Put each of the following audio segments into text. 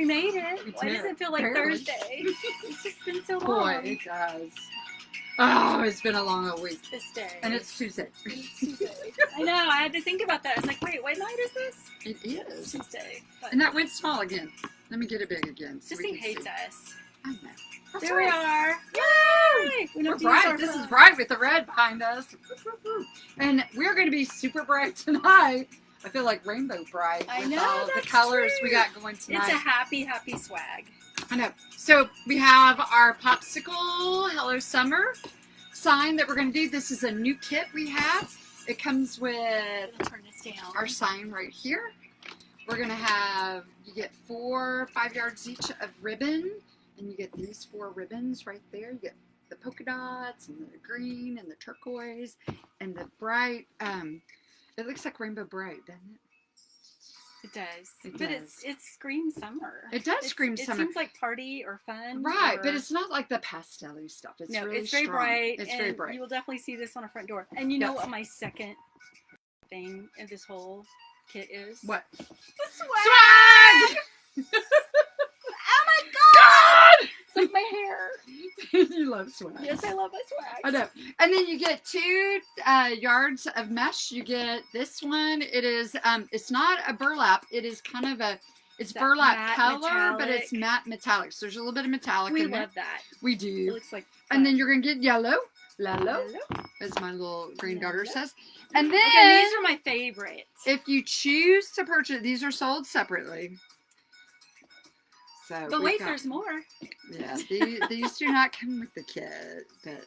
made it. We Why did. does it feel like Barely. Thursday? It's just been so Boy, long. it does. Oh, it's been a long old week. This day. And it's Tuesday. It's Tuesday. I know. I had to think about that. I was like, wait, what night is this? It It's is. Tuesday. But And that went small again. Let me get it big again. So Sissy we can hates see. us. I know. That's There right. we are. Yay! We don't We're have to use our bright. This is phone. bright with the red behind us. And we're going to be super bright tonight. I feel like rainbow bright I with know, all of the that's colors true. we got going tonight. It's a happy, happy swag. I know. So we have our popsicle Hello Summer sign that we're going to do. This is a new kit we have. It comes with Turn this down. our sign right here. We're going to have, you get 4 or 5 yards each of ribbon. And you get these 4 ribbons right there. You get the polka dots and the green and the turquoise and the bright. It looks like rainbow bright, doesn't it? It does. It But does. it screams summer. It does scream summer. It seems like party or fun. Right, or... but it's not like the pastel-y stuff. It's no, really it's very strong. bright. It's and very bright. You will definitely see this on a front door. And you know Yes. what my second thing in this whole kit is? What? The swag! Swag! Oh my god! It's like my hair. You love swag. Yes, I love my swag. I know. And then you get 2 yards of mesh. You get this one. It is, it's not a burlap. It is kind of a, it's That burlap matte color, but metallic. it's matte metallic. So there's a little bit of metallic We in there. love that. We It do. looks like And then fun. you're going to get yellow. Lalo, Hello. as my little green daughter Yellow. says. And then, Okay, these are my favorites. if you choose to purchase, these are sold separately. So But we've wait, got- there's more. Yeah, these do not come with the kit, but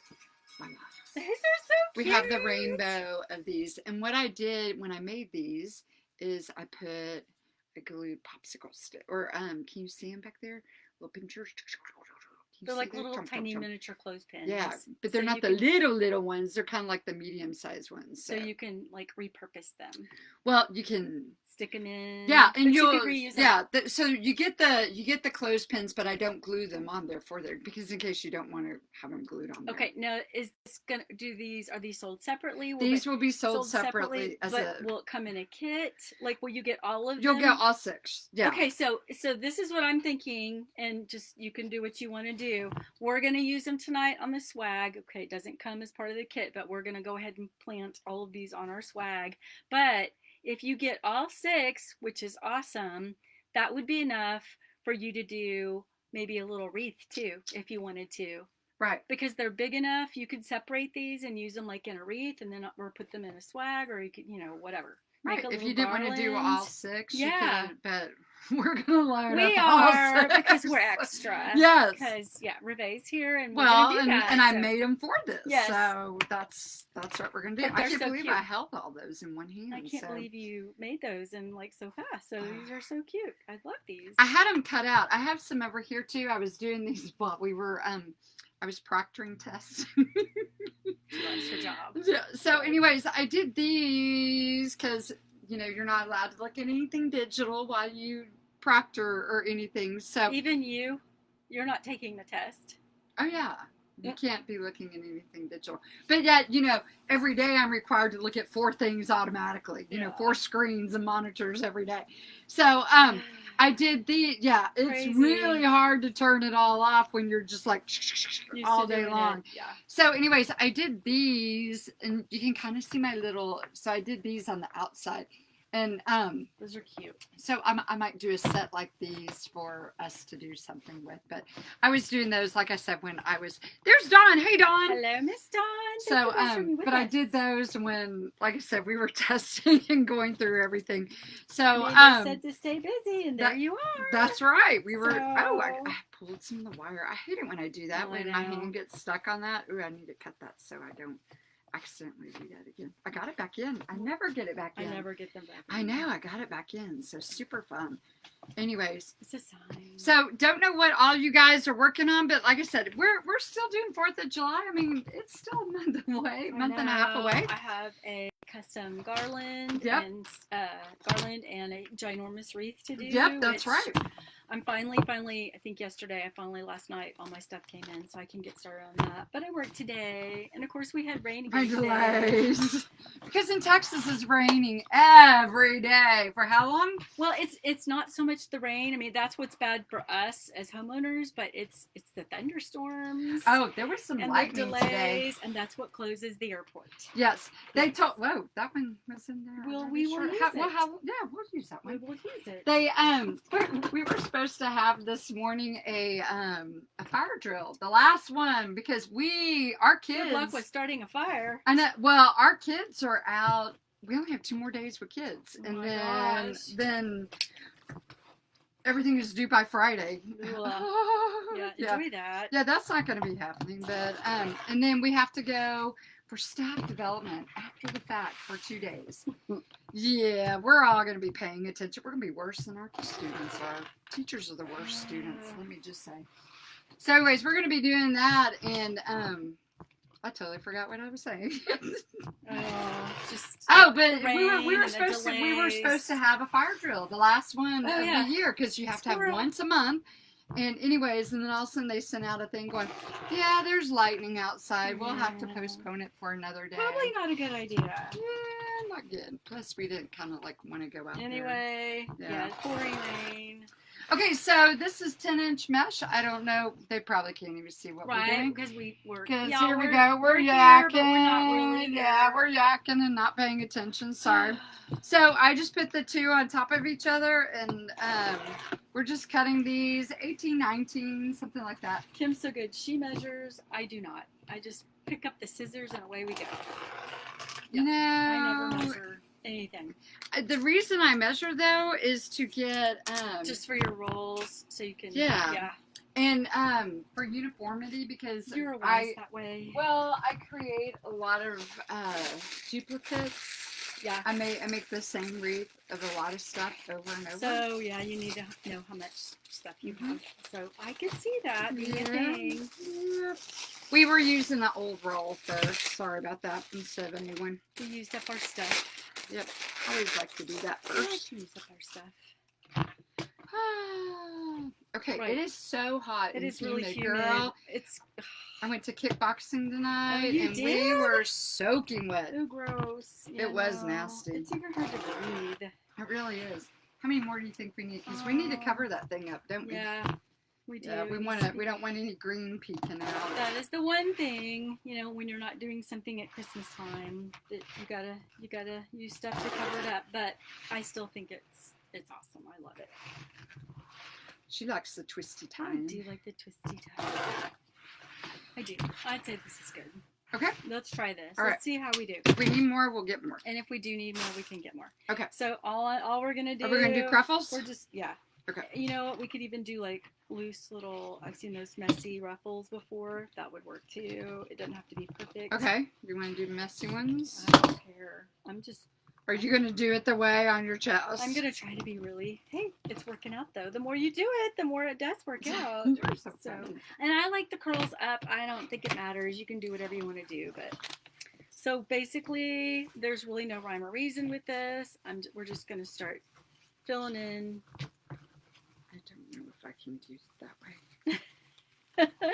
why not? These are so We cute. have the rainbow of these. And what I did when I made these is I put a glued popsicle stick. Or, can you see them back there? Little pinchers. Can you They're see like there? little Chomp, chomp, tiny chomp. miniature clothespins. Yeah, but they're So not you the can- little ones. They're kind of like the medium-sized ones. So you can like repurpose them, well, you can. stick them in. Yeah, but and you you'll can reuse them. yeah. So you get the clothespins, but I don't glue them on there for there because in case you don't want to have them glued on there. Okay, now is this gonna are these sold separately? These will be sold separately as but a. will it come in a kit? Like, will you get all of them? You'll get all 6. Yeah. Okay, so this is what I'm thinking, and just you can do what you want to do. We're gonna use them tonight on the swag. Okay, it doesn't come as part of the kit, but we're gonna go ahead and plant all of these on our swag. But if you get all 6, which is awesome, that would be enough for you to do maybe a little wreath too, if you wanted to. Right. Because they're big enough, you could separate these and use them like in a wreath, and then or put them in a swag, or you could, whatever. Right. Make a If little you didn't want to do all garland. 6, Yeah. you could. But we're gonna learn. We up all are 6. because we're extra. Yes. Because Reve's here, and we're Well, gonna do that, and I so. made them for this. Yes. So that's what we're gonna do. But I they're can't so believe cute. I held all those in one hand. I can't so. believe you made those and like so fast. So these are so cute. I love these. I had them cut out. I have some over here too. I was doing these while we were I was proctoring tests. She loves her job. So anyways, I did these because you're not allowed to look at anything digital while you proctor or anything. So Even you're not taking the test. oh yeah. You can't be looking at anything digital. But yet, every day I'm required to look at 4 things automatically. Yeah. 4 screens and monitors every day. So, I did it's Crazy. really hard to turn it all off when you're just like Used all to day doing long. it. Yeah. So anyways, I did these and you can kind of see my so I did these on the outside. And Those are cute. so I might do a set like these for us to do something with. But I was doing those, like I said, there's Dawn. Hey, Dawn. Hello, Miss Dawn. So, Thank you for being with but I us. did those when, like I said, we were testing and going through everything. So, Neighbor said to stay busy, and there that- you are. that's right. We were, I So- pulled some of the wire. I hate it when I do that, Oh, I when my know. hand gets stuck on that. Ooh, I need to cut that so I don't accidentally do that again. I got it back in. I never get it back I in. never get them back. I know, I got it back in. So super fun. Anyways. It's a sign. So don't know what all you guys are working on, but like I said, we're still doing 4th of July. I mean, it's still a month away, month and a half I know. away. I have a custom garland Yep. and a ginormous wreath to do. Yep, that's which right. I'm finally, I think yesterday, last night, all my stuff came in, so I can get started on that. But I worked today, and of course we had rain again today. Delays. Because in Texas it's raining every day. For how long? Well, it's not so much the rain. I mean, that's what's bad for us as homeowners, but it's the thunderstorms. Oh, there was some and the lightning delays, today. and that's what closes the airport. Yes, they Yes. told. Whoa, that one was in there. Well, I'm we not will sure. use Well, it. yeah, we'll use that We one. will use it. They we were supposed to have this morning a fire drill, the last one, because our kids. Good luck with starting a fire. I know. Well, our kids are out. We only have 2 more days with kids, Oh and my then everything is due by Friday. Yeah, enjoy that. Yeah, that's not going to be happening. But and then we have to go for staff development after the fact for 2 days. Yeah, we're all going to be paying attention. We're going to be worse than our students are. Teachers are the worst students. Let me just say. So, anyways, we're going to be doing that, and I totally forgot what I was saying. But we were supposed to have a fire drill, the last one of the year, because you have to have once a month. And anyways, and then all of a sudden they sent out a thing going, yeah, there's lightning outside. We'll have to postpone it for another day. Probably not a good idea. Yeah, not good. Plus, we didn't kind of like want to go out anyway, there. Yeah, pouring rain. Okay, so this is 10-inch mesh. I don't know. They probably can't even see what we're doing. Because we're here we go. We're yakking. Here, but we're not really Yeah, we're yakking and not paying attention. Sorry. So I just put the 2 on top of each other, and we're just cutting these 18, 19, something like that. Kim's so good. She measures. I do not. I just pick up the scissors and away we go. You know, I never measure anything. The reason I measure, though, is to get just for your rolls, so you can and for uniformity, because you're wise that way. Well, I create a lot of duplicates. Yeah, I make the same wreath of a lot of stuff over and over. So yeah, you need to know how much stuff you have. So I could see that being a thing. Yep. We were using the old roll first. Sorry about that, instead of a new one. We used up our stuff. Yep. I always like to do that I first. like to use up our stuff. Okay, Right. it is so hot. It and is really humid. Girl, It's. I went to kickboxing tonight, you and did? we were soaking wet. Oh, gross. It was nasty. It's even hard to breathe. It really is. How many more do you think we need? Because we need to cover that thing up, don't we? Yeah, we do. Yeah, we don't want any green peeking out. That is the one thing, when you're not doing something at Christmas time, that you gotta use stuff to cover it up. But I still think it's awesome. I love it. She likes the twisty I time. do like the twisty tie. I do. I'd say this is good. Okay. Let's try this. All right. Let's see how we do. If we need more, we'll get more. And if we do need more, we can get more. Okay. So all we're gonna do. Are we gonna do cruffles? We're just Okay. You know what? We could even do like loose little. I've seen those messy ruffles before. That would work too. It doesn't have to be perfect. Okay. You want to do messy ones? I don't care. Are you gonna do it the way on your chest? I'm gonna try to be really. Hey, it's working out though. The more you do it, the more it does work out. You're so funny. And I like the curls up. I don't think it matters. You can do whatever you want to do, but. So basically, there's really no rhyme or reason with this. We're just gonna start filling in. I don't know if I can do it that way.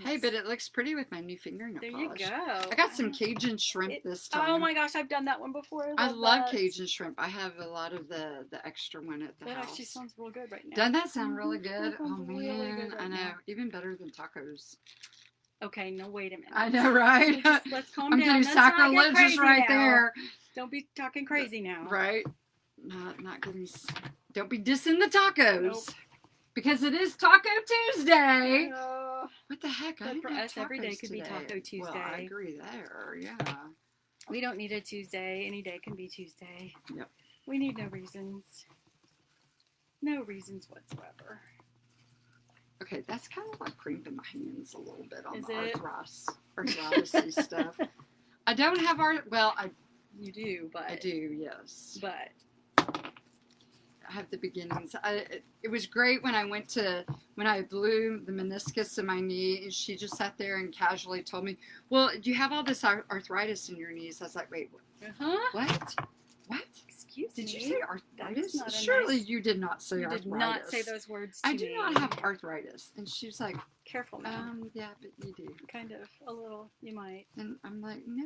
Hey, but it looks pretty with my new fingernail polish. There you go. I got some Cajun shrimp this time. Oh my gosh, I've done that one before. I love Cajun shrimp. I have a lot of the extra one at the house. That actually sounds real good right now. Doesn't that sound really good? Oh man, really good right I know. now. Even better than tacos. Okay, no, wait a minute. I know, right? Let's calm I'm down. getting Let's not get sacrilegious crazy right now. there. Don't be talking crazy now. Right? Not getting. Don't be dissing the tacos. Nope. Because it is Taco Tuesday. What the heck? But for us, every day could today. be Taco Tuesday. Well, I agree there. Yeah. We don't need a Tuesday. Any day can be Tuesday. Yep. We need no reasons. No reasons whatsoever. Okay, that's kind of like crimping my hands a little bit on Is the it? arthritis stuff. I don't have You do, but I do, yes. But have the beginnings. It was great when I blew the meniscus in my knee, and she just sat there and casually told me, "Well, you have all this arthritis in your knees." I was like, "Wait, what? What? Excuse me. Did you say arthritis? Not Surely you did not say arthritis. You did not say those words to I me. do not have arthritis." And she was like, "Careful now." Yeah, but you do. Kind of, a little. You might. And I'm like, no.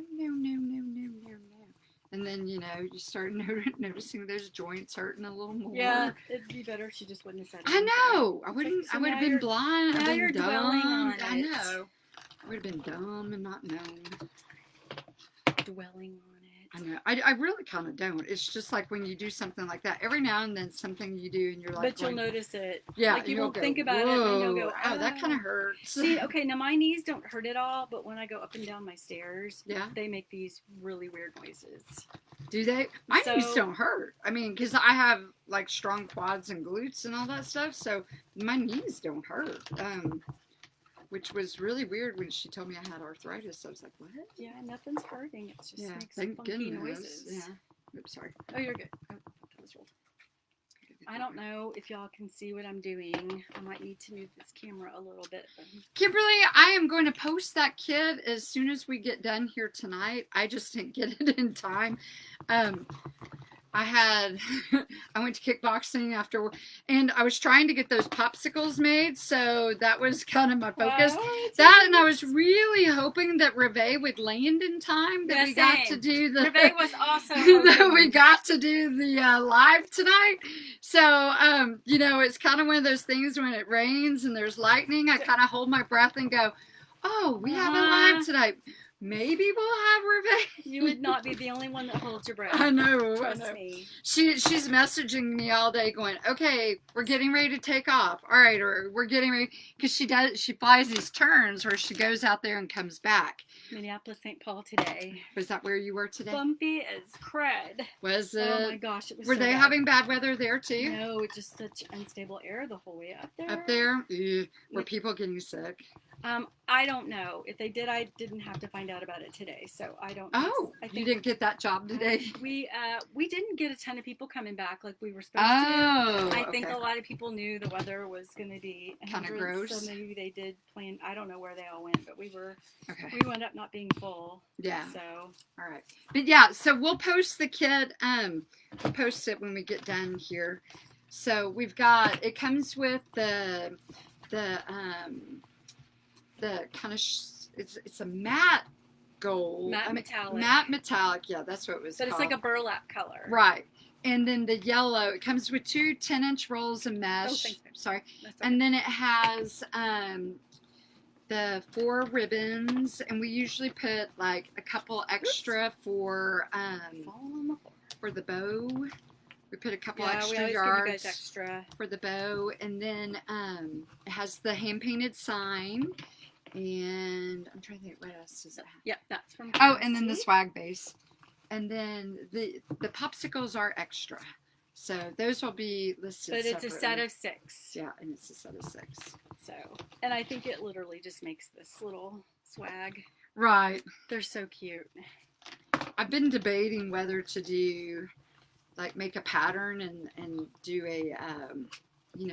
And then, you start noticing those joints hurting a little more. Yeah, it'd be better if she just wouldn't have said I anything. know. I would have been blind. Now you're dumb. dwelling on it. I know. I would have been dumb and not known. Dwelling on it. I know. I really kind of don't. It's just like when you do something like that. Every now and then something you do and you're like, but you'll notice it. Yeah. Like you won't think about it and you'll go, oh, that kind of hurts. See, okay, now my knees don't hurt at all, but when I go up and down my stairs, yeah, they make these really weird noises. Do they? My knees don't hurt. I mean, because I have like strong quads and glutes and all that stuff, so my knees don't hurt. Which was really weird when she told me I had arthritis. I was like, what? Yeah, nothing's hurting. It just makes thank funky goodness. noises. Yeah. Oops, sorry. Oh, you're good. Oh, that was rolled. I don't know if y'all can see what I'm doing. I might need to move this camera a little bit. Kimberly, I am going to post that kit as soon as we get done here tonight. I just didn't get it in time. I went to kickboxing after, and I was trying to get those popsicles made, so that was kind of my focus. And I was really hoping that Reve would land in time, that we got to do the... Reve was also that we got to do the live tonight. So, it's kind of one of those things when it rains and there's lightning, I kind of hold my breath and go, oh, we have a live tonight. Maybe we'll have Reve. You would not be the only one that holds your breath. I know. Trust me. She's messaging me all day going, okay, we're getting ready to take off. All right, or we're getting ready. Because she flies these turns where she goes out there and comes back. Minneapolis, St. Paul today. Was that where you were today? Bumpy as crud. Was it? Oh my gosh, it was Were they having bad weather there too? No, just such unstable air the whole way up there. Up there? Ew. Were people getting sick? I don't know. If they did, I didn't have to find out about it today, so I don't know. Oh, you didn't get that job today? We didn't get a ton of people coming back like we were supposed to. I think a lot of people knew the weather was going to be kind of gross. So maybe they did plan. I don't know where they all went, but we wound up not being full. Yeah. So all right, but yeah, so we'll post the kit. We'll post it when we get done here. So we've got, it comes with the kind of it's a matte gold, matte metallic. Yeah, that's what it was. But called. It's like a burlap color, right? And then the yellow. It comes with two 10-inch rolls of mesh. Sorry, and then it has the 4 ribbons, and we usually put like a couple extra for the bow. We put a couple extra yards extra for the bow, and then it has the hand-painted sign, and I'm trying to think what else does it have. Yep, that's from. Oh, and then the swag base, and then the popsicles are extra, so those will be listed. But it's separately. a set of 6. Yeah, and it's a set of 6. So, and I think it literally just makes this little swag. Right. They're so cute. I've been debating whether to do, like, make a pattern and do a,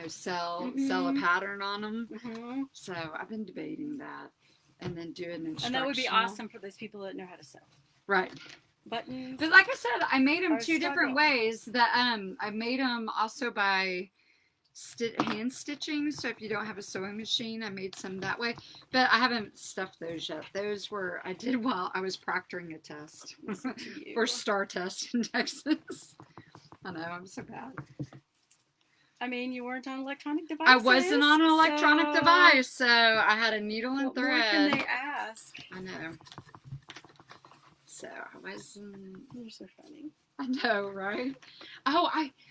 sell a pattern on them. Mm-hmm. So I've been debating that, and then do an instructional. And that would be awesome for those people that know how to sew. Right. Buttons. But like I said, I made them 2 different ways. That I made them also by hand stitching. So if you don't have a sewing machine, I made some that way. But I haven't stuffed those yet. Those I did while I was proctoring a test for STAR test in Texas. I know, I'm so bad. I mean, you weren't on electronic devices. I wasn't on an electronic device, so I had a needle and thread. What more can they ask? I know. So I wasn't. You're so funny. I know, right? Oh,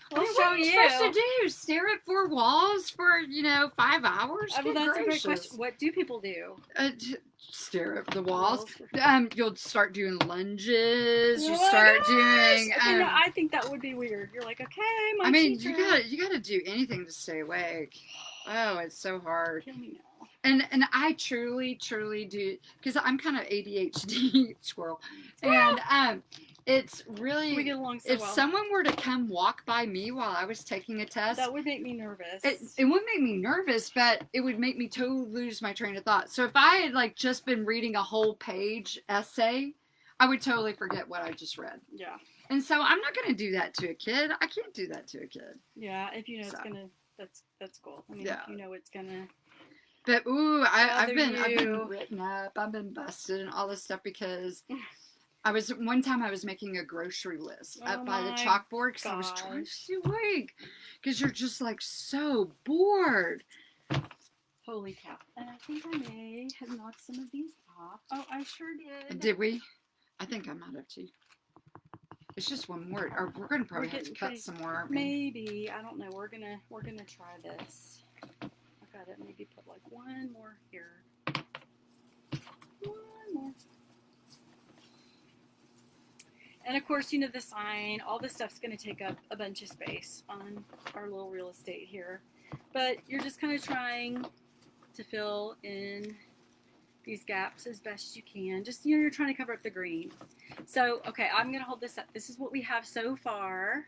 what are you supposed to do? Stare at 4 walls for 5 hours? Well, that's a great question. What do people do? Stare at the walls. You'll start doing lunges. You start doing. I think that would be weird. You're like, okay, my teacher. you gotta do anything to stay awake. Oh, it's so hard. Kill me now. And I truly do, because I'm kind of ADHD squirrel, and It's really, We get along so if well. someone were to come walk by me while I was taking a test, That would make me nervous. it would make me nervous, but it would make me totally lose my train of thought. So if I had like just been reading a whole page essay, I would totally forget what I just read. Yeah. And so I'm not going to do that to a kid. I can't do that to a kid. Yeah, if you know So. it's gonna, that's cool. I mean, Yeah. if you know it's gonna. But I've been you. written up, I've been busted and all this stuff because one time I was making a grocery list up by the chalkboard because I was trying to stay awake because you're just like so bored. Holy cow! And I think I may have knocked some of these off. Oh, I sure did. Did we? I think I might have too. It's just one more. Or we're gonna probably have to cut some more. Aren't we? Maybe, I don't know. We're gonna try this. I got it. Maybe put like one more here. One more. And of course, you know the sign. All this stuff's gonna take up a bunch of space on our little real estate here. But you're just kind of trying to fill in these gaps as best you can. Just, you know, you're trying to cover up the green. So, okay, I'm going to hold this up. This is what we have so far.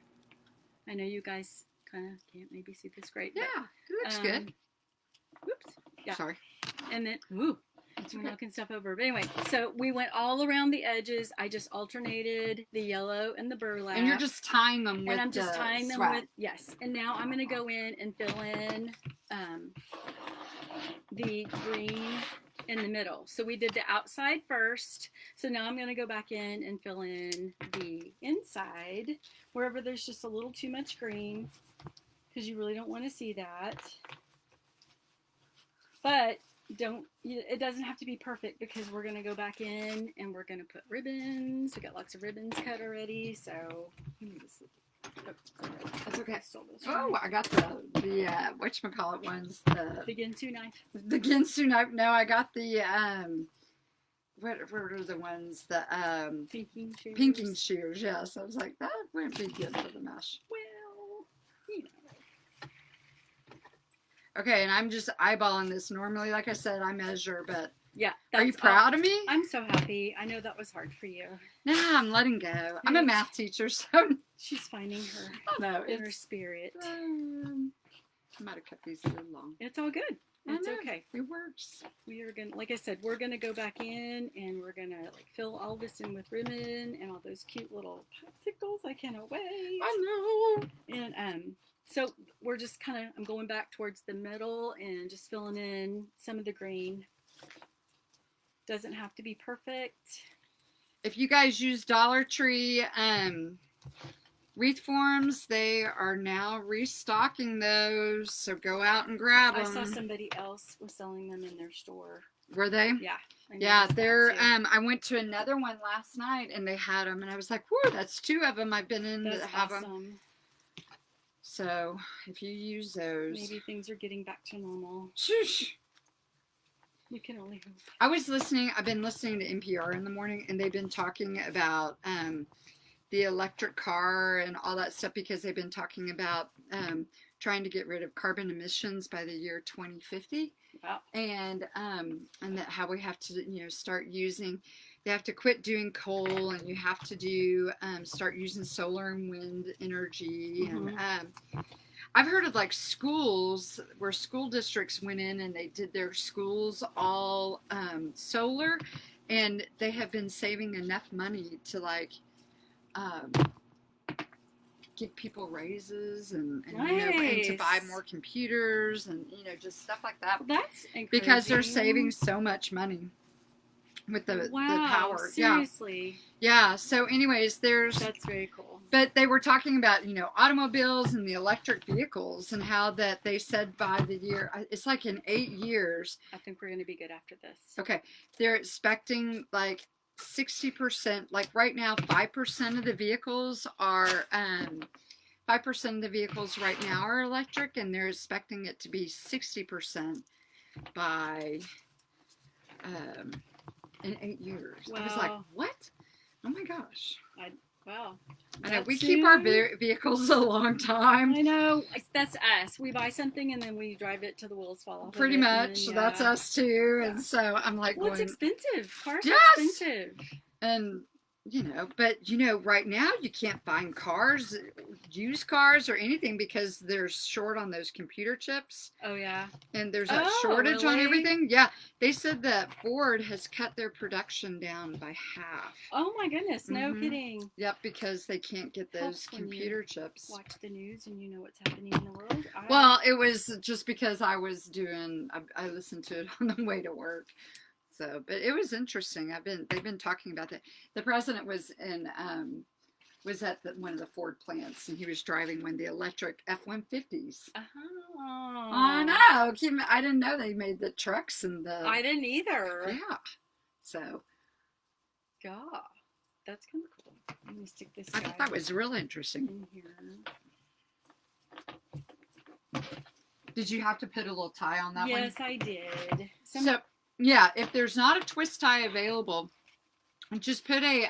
I know you guys kind of can't maybe see this great. Yeah, it looks good. Whoops. Yeah. Sorry. And then, ooh, we're knocking stuff over. But anyway, so we went all around the edges. I just alternated the yellow and the burlap. And you're just tying them with And I'm just tying them swag. with, yes. And now I'm going to go in and fill in the green in the middle. So we did the outside first. So now I'm going to go back in and fill in the inside wherever there's just a little too much green because you really don't want to see that. But it doesn't have to be perfect because we're going to go back in and we're going to put ribbons. We got lots of ribbons cut already. So that's okay. Oh, I got the whatchamacallit ones. The Ginsu knife. The Ginsu knife. No, I got the what are the ones? The pinking shears. Pinking shears. Yes, I was like that wouldn't be good for the mesh. Well, you know. Okay, and I'm just eyeballing this. Normally, like I said, I measure, but yeah. Are you proud of me? I'm so happy. I know that was hard for you. Nah, I'm letting go. I'm a math teacher, so she's finding her inner spirit. I might have cut these a little long. It's all good. It's okay. It works. We are gonna, like I said, we're gonna go back in and we're gonna like fill all this in with ribbon and all those cute little popsicles. I cannot wait. I know. And so we're just kind of, I'm going back towards the middle and just filling in some of the green. Doesn't have to be perfect. If you guys use Dollar Tree wreath forms, they are now restocking those. So go out and grab them. I saw somebody else was selling them in their store. Were they? Yeah. Yeah, they're. I went to another one last night and they had them, and I was like, "Whoa, that's two of them I've been in that have them." So if you use those, maybe things are getting back to normal. Shush. You can only hope. I've been listening to NPR in the morning, and they've been talking about the electric car and all that stuff because they've been talking about trying to get rid of carbon emissions by the year 2050. Wow. And that how we have to, start using, they have to quit doing coal, and you have to do, start using solar and wind energy. Mm-hmm. And I've heard of like schools where school districts went in and they did their schools all solar, and they have been saving enough money to like give people raises and and to buy more computers and just stuff like that. Well, that's encouraging. Because they're saving so much money with the power. Seriously. Yeah. So anyways, that's very cool. But they were talking about, automobiles and the electric vehicles and how that they said by the year, it's like in 8 years. I think we're going to be good after this. Okay. They're expecting like 60%, like right now, 5% of the vehicles are, 5% of the vehicles right now are electric, and they're expecting it to be 60% by, in 8 years. Wow. I was like, what? Oh my gosh. Wow. I know, we keep our vehicles a long time. I know. That's us. We buy something and then we drive it till the wheels fall off. Pretty much. Then, that's us too. Yeah. And so I'm like, well, it's expensive. Cars are expensive. And you know, but you know, right now you can't find cars, used cars or anything because they're short on those computer chips. Oh yeah. And there's that Oh, shortage on really? everything. Yeah, they said that Ford has cut their production down by half. Oh my goodness, no kidding. Yep, because they can't get those Helps when computer you chips. watch the news and you know what's happening in the world. Well, it was just because I listened to it on the way to work. So, but it was interesting. They've been talking about that. The president was at one of the Ford plants, and he was driving one of the electric F-150s. Oh. I know. I didn't know they made the trucks and the. I didn't either. Yeah. So. Yeah, that's kind of cool. Let me stick this. I thought that was really interesting. In here. Did you have to put a little tie on that one? Yes, I did. So, yeah, if there's not a twist tie available, just put a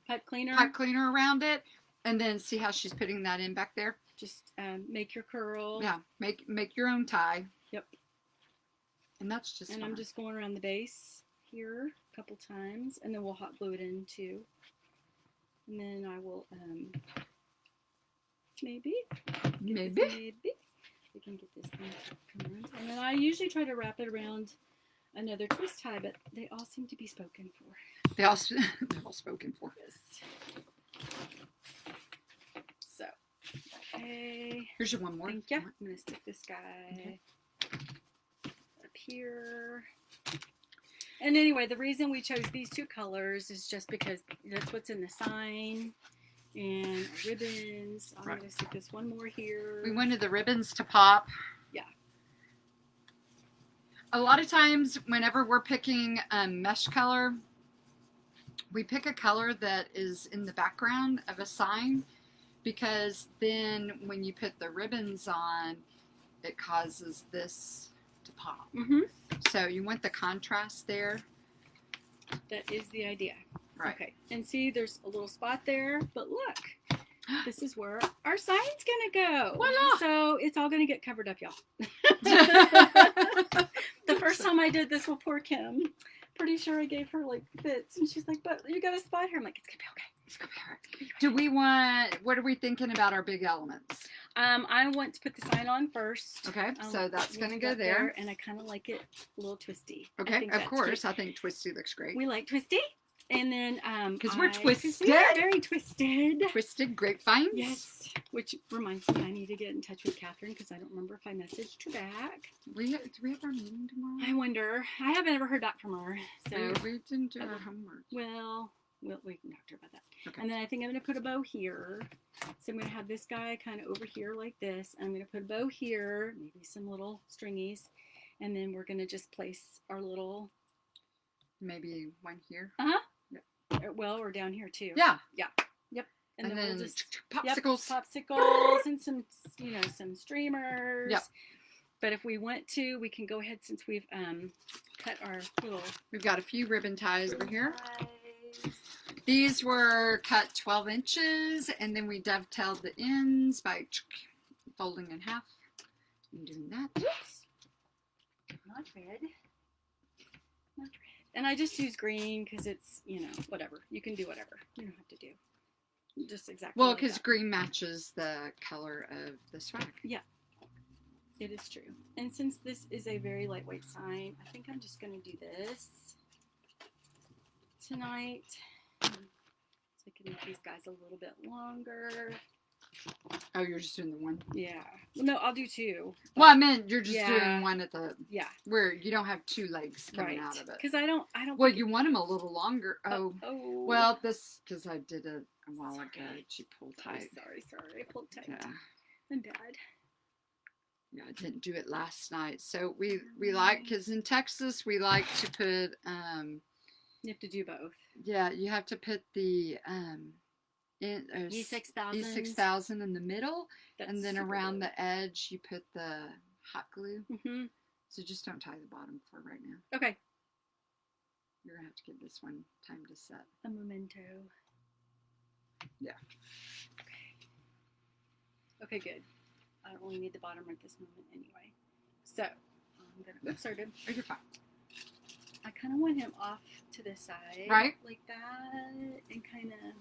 pipe cleaner around it, and then see how she's putting that in back there. Just make your curl. Yeah, make your own tie. Yep. And that's just. And I'm just going around the base here a couple times, and then we'll hot glue it in too. And then I will maybe we can get this thing to come around. And then I usually try to wrap it around another twist tie, but they all seem to be spoken for. They're all spoken for. Yes. So, okay. Here's your one more. Thank you. I'm going to stick this guy up here. And anyway, the reason we chose these two colors is just because that's what's in the sign. And ribbons. I'm going to stick this one more here. We wanted the ribbons to pop. Yeah. A lot of times, whenever we're picking mesh color, we pick a color that is in the background of a sign, because then when you put the ribbons on, it causes this to pop. So you want the contrast there. That is the idea. Right. Okay. And see, there's a little spot there, but look, this is where our sign's gonna go. Voila. So it's all gonna get covered up, y'all. The first time I did this with poor Kim, pretty sure I gave her like fits, and she's like, "But you got a spot here." I'm like, "It's gonna be okay. It's gonna be alright." What are we thinking about our big elements? I want to put the sign on first. Okay, so that's going to go there. And I kind of like it a little twisty. Okay, of course. I think twisty looks great. We like twisty. And then, because we're twisted. We are very twisted. Twisted grapevines. Yes. Which reminds me, I need to get in touch with Catherine because I don't remember if I messaged her back. Do we have our meeting tomorrow? I wonder. I haven't ever heard back from her. So we didn't do our homework. Well, we can talk to her about that. Okay. And then I think I'm going to put a bow here. So I'm going to have this guy kind of over here like this. I'm going to put a bow here, maybe some little stringies. And then we're going to just place our little... Maybe one here? Uh-huh. Yep. Well, or down here too. Yeah. Yeah. Yep. And then we'll just... popsicles. Yep, popsicles and some, some streamers. Yep. But if we want to, we can go ahead since we've cut our little... We've got a few ribbon ties over here. Ties. These were cut 12 inches, and then we dovetailed the ends by folding in half and doing that. Oops. Not red. Not red. And I just use green because it's, whatever. You can do whatever. You don't have to do just exactly. Well, like because that. green matches the color of the swag. Yeah. It is true. And since this is a very lightweight sign, I think I'm just going to do this tonight. So I can make these guys a little bit longer. Oh, you're just doing the one? Yeah. Well, no, I'll do two. Well, I meant you're just doing one at the... Yeah. Where you don't have two legs coming out of it. Because I don't... Well, you want them a little longer. Oh. Well, this... Because I did it a while ago. She pulled tight. Sorry. I pulled tight. Yeah. I'm bad. Yeah, I didn't do it last night. So we like... Because in Texas, we like to put... You have to do both. Yeah, you have to put the... E6000 in the middle, and then around the edge you put the hot glue. So just don't tie the bottom for right now. Okay. You're gonna have to give this one time to set. A memento. Yeah. Okay, good. I don't really need the bottom at this moment anyway. So I'm gonna. Oops, sorry, babe. Oh, you're fine. I kind of want him off to the side. Right. Like that. And kind of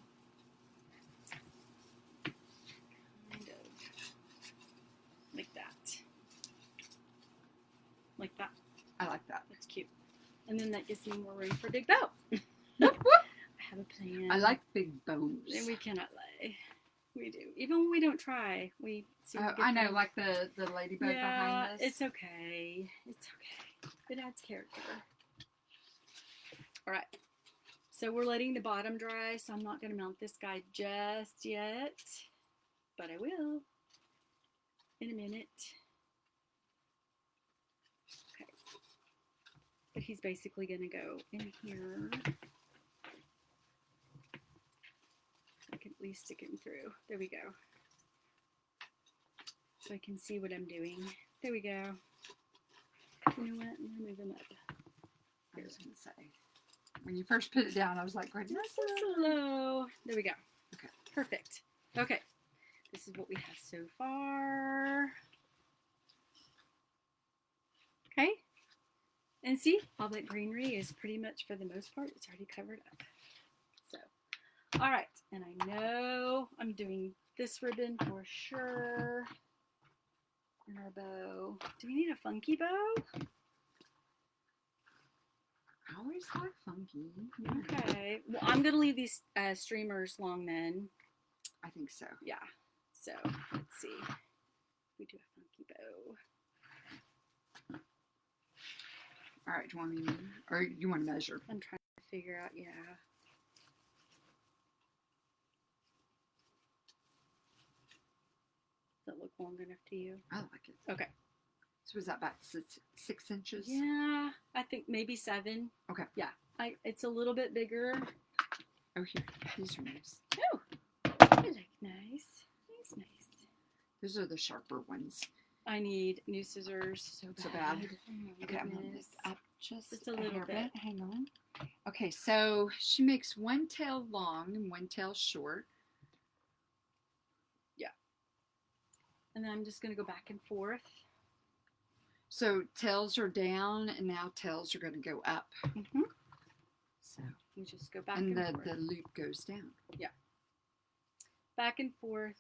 like that. Like that. I like that. That's cute. And then that gives me more room for a big bow. Whoop, whoop. I have a plan. I like big bows. And we cannot lie. We do. Even when we don't try, we see. I know, like the ladybug behind us. It's okay. It's okay. It adds character. All right. So we're letting the bottom dry, so I'm not going to mount this guy just yet. But I will in a minute. Okay. But he's basically going to go in here. I can at least stick him through. There we go. So I can see what I'm doing. There we go. You know what? I'm going to move him up. I was going to say, when you first put it down, I was like, goodness. Hello. There we go. Okay. Perfect. Okay. This is what we have so far. Okay. And see, all that greenery is pretty much, for the most part, it's already covered up. So, all right. And I know I'm doing this ribbon for sure. And our bow. Do we need a funky bow? I always like funky. Okay. Well, I'm going to leave these streamers long then. I think so. Yeah. So, let's see. We do a funky bow. All right. Do you want me to, or you want to measure? I'm trying to figure out, yeah. Does that look long enough to you? I like it. Okay. So is that about 6 inches? Yeah, I think maybe 7. Okay. Yeah. It's a little bit bigger. Oh, here. These are nice. Oh, they look nice. Nice. Those are the sharper ones. I need new scissors So bad. Oh my Okay, I'm going to goodness. lift up just a little hair bit. Hang on. Okay, so she makes one tail long and one tail short. Yeah. And then I'm just going to go back and forth. So tails are down and now tails are going to go up. Mm-hmm. So You just go back and and forth. the loop goes down. Yeah. Back and forth.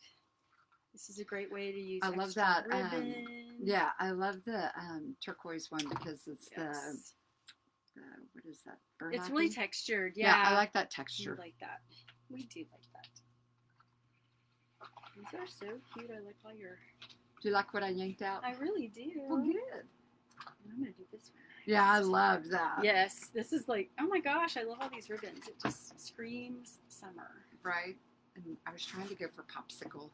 This is a great way to use I love extra that. ribbon. Yeah, I love the turquoise one because it's Yes. the what is that? It's really burlappy? textured. Yeah, Yeah. I like that We texture. like that. We do like that. These are so cute. I like all your... Do you like what I yanked out? I really do. Well, good. I'm going to do this one next. Yeah, I love that. Yes. This is like, oh my gosh, I love all these ribbons. It just screams summer. Right? And I was trying to go for popsicle.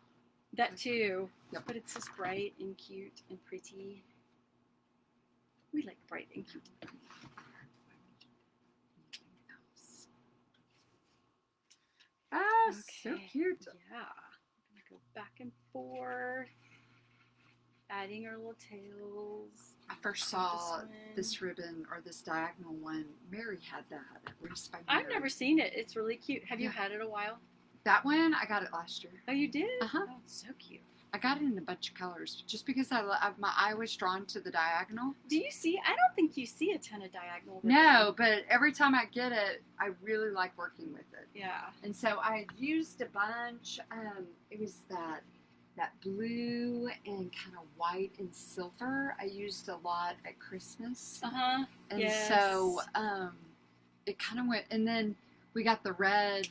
That too. Yep. But it's just bright and cute and pretty. We like bright and cute. Ah, so Okay. cute. Yeah. I'm going to go back and forth. Adding our little tails. I first saw this ribbon or this diagonal one. Mary had that at Wreath by Mary. I've never seen it. It's really cute. Have you Yeah. had it a while? That one, I got it last year. Oh, you did? Uh-huh. Oh, it's so cute. I got it in a bunch of colors just because my eye was drawn to the diagonal. Do you see? I don't think you see a ton of diagonal ribbon. No, but every time I get it, I really like working with it. Yeah. And so I used a bunch. It was that blue and kind of white and silver. I used a lot at Christmas. Uh-huh. And Yes. so it kind of went, and then we got the red,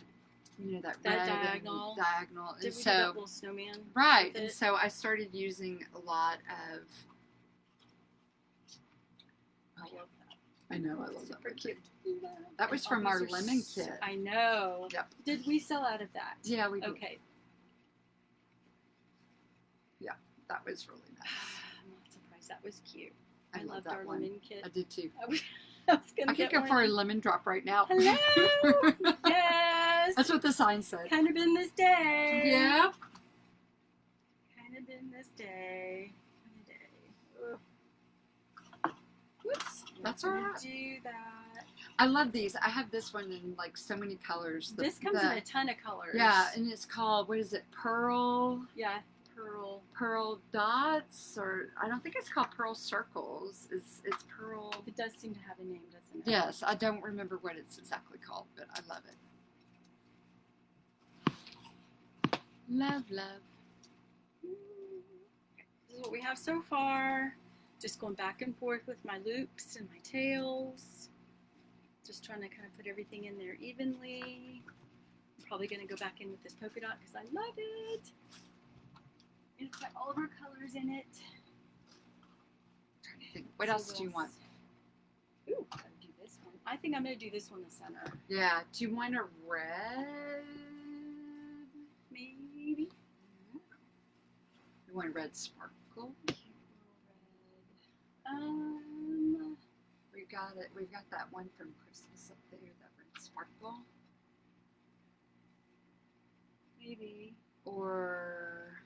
that red diagonal. and diagonal. And Did we so, do that little snowman? right. with And it? so I started using a lot of, I love that. I know, I love Super that. cute. That was And from all our these are lemon so- kit. I know. Yep. Did we sell out of that? Yeah, we did. Okay. That was really nice. I'm not surprised. That was cute. I I love loved that our one. lemon kit. I did too. I was gonna I could get go one. for a lemon drop right now. Hello. Yes. That's what the sign said. Kind of been this day. Yeah. Kind of been this day. Ugh. Whoops. That's Not all gonna right. Do that. I love these. I have this one in like so many colors. This comes in a ton of colors. Yeah, and it's called, what is it, Pearl? Yeah. pearl dots, or I don't think it's called pearl circles. It's pearl. It does seem to have a name, doesn't it? Yes, I don't remember what it's exactly called, but I love it. Love, love. This is what we have so far. Just going back and forth with my loops and my tails. Just trying to kind of put everything in there evenly. I'm probably going to go back in with this polka dot because I love it. And it's got all of our colors in it. Trying to think, what else do you want? Ooh, I gotta do this one. I think I'm going to do this one in the center. Yeah, do you want a red? Maybe. You want a red sparkle? We got it. We've got that one from Christmas up there, that red sparkle. Maybe. Or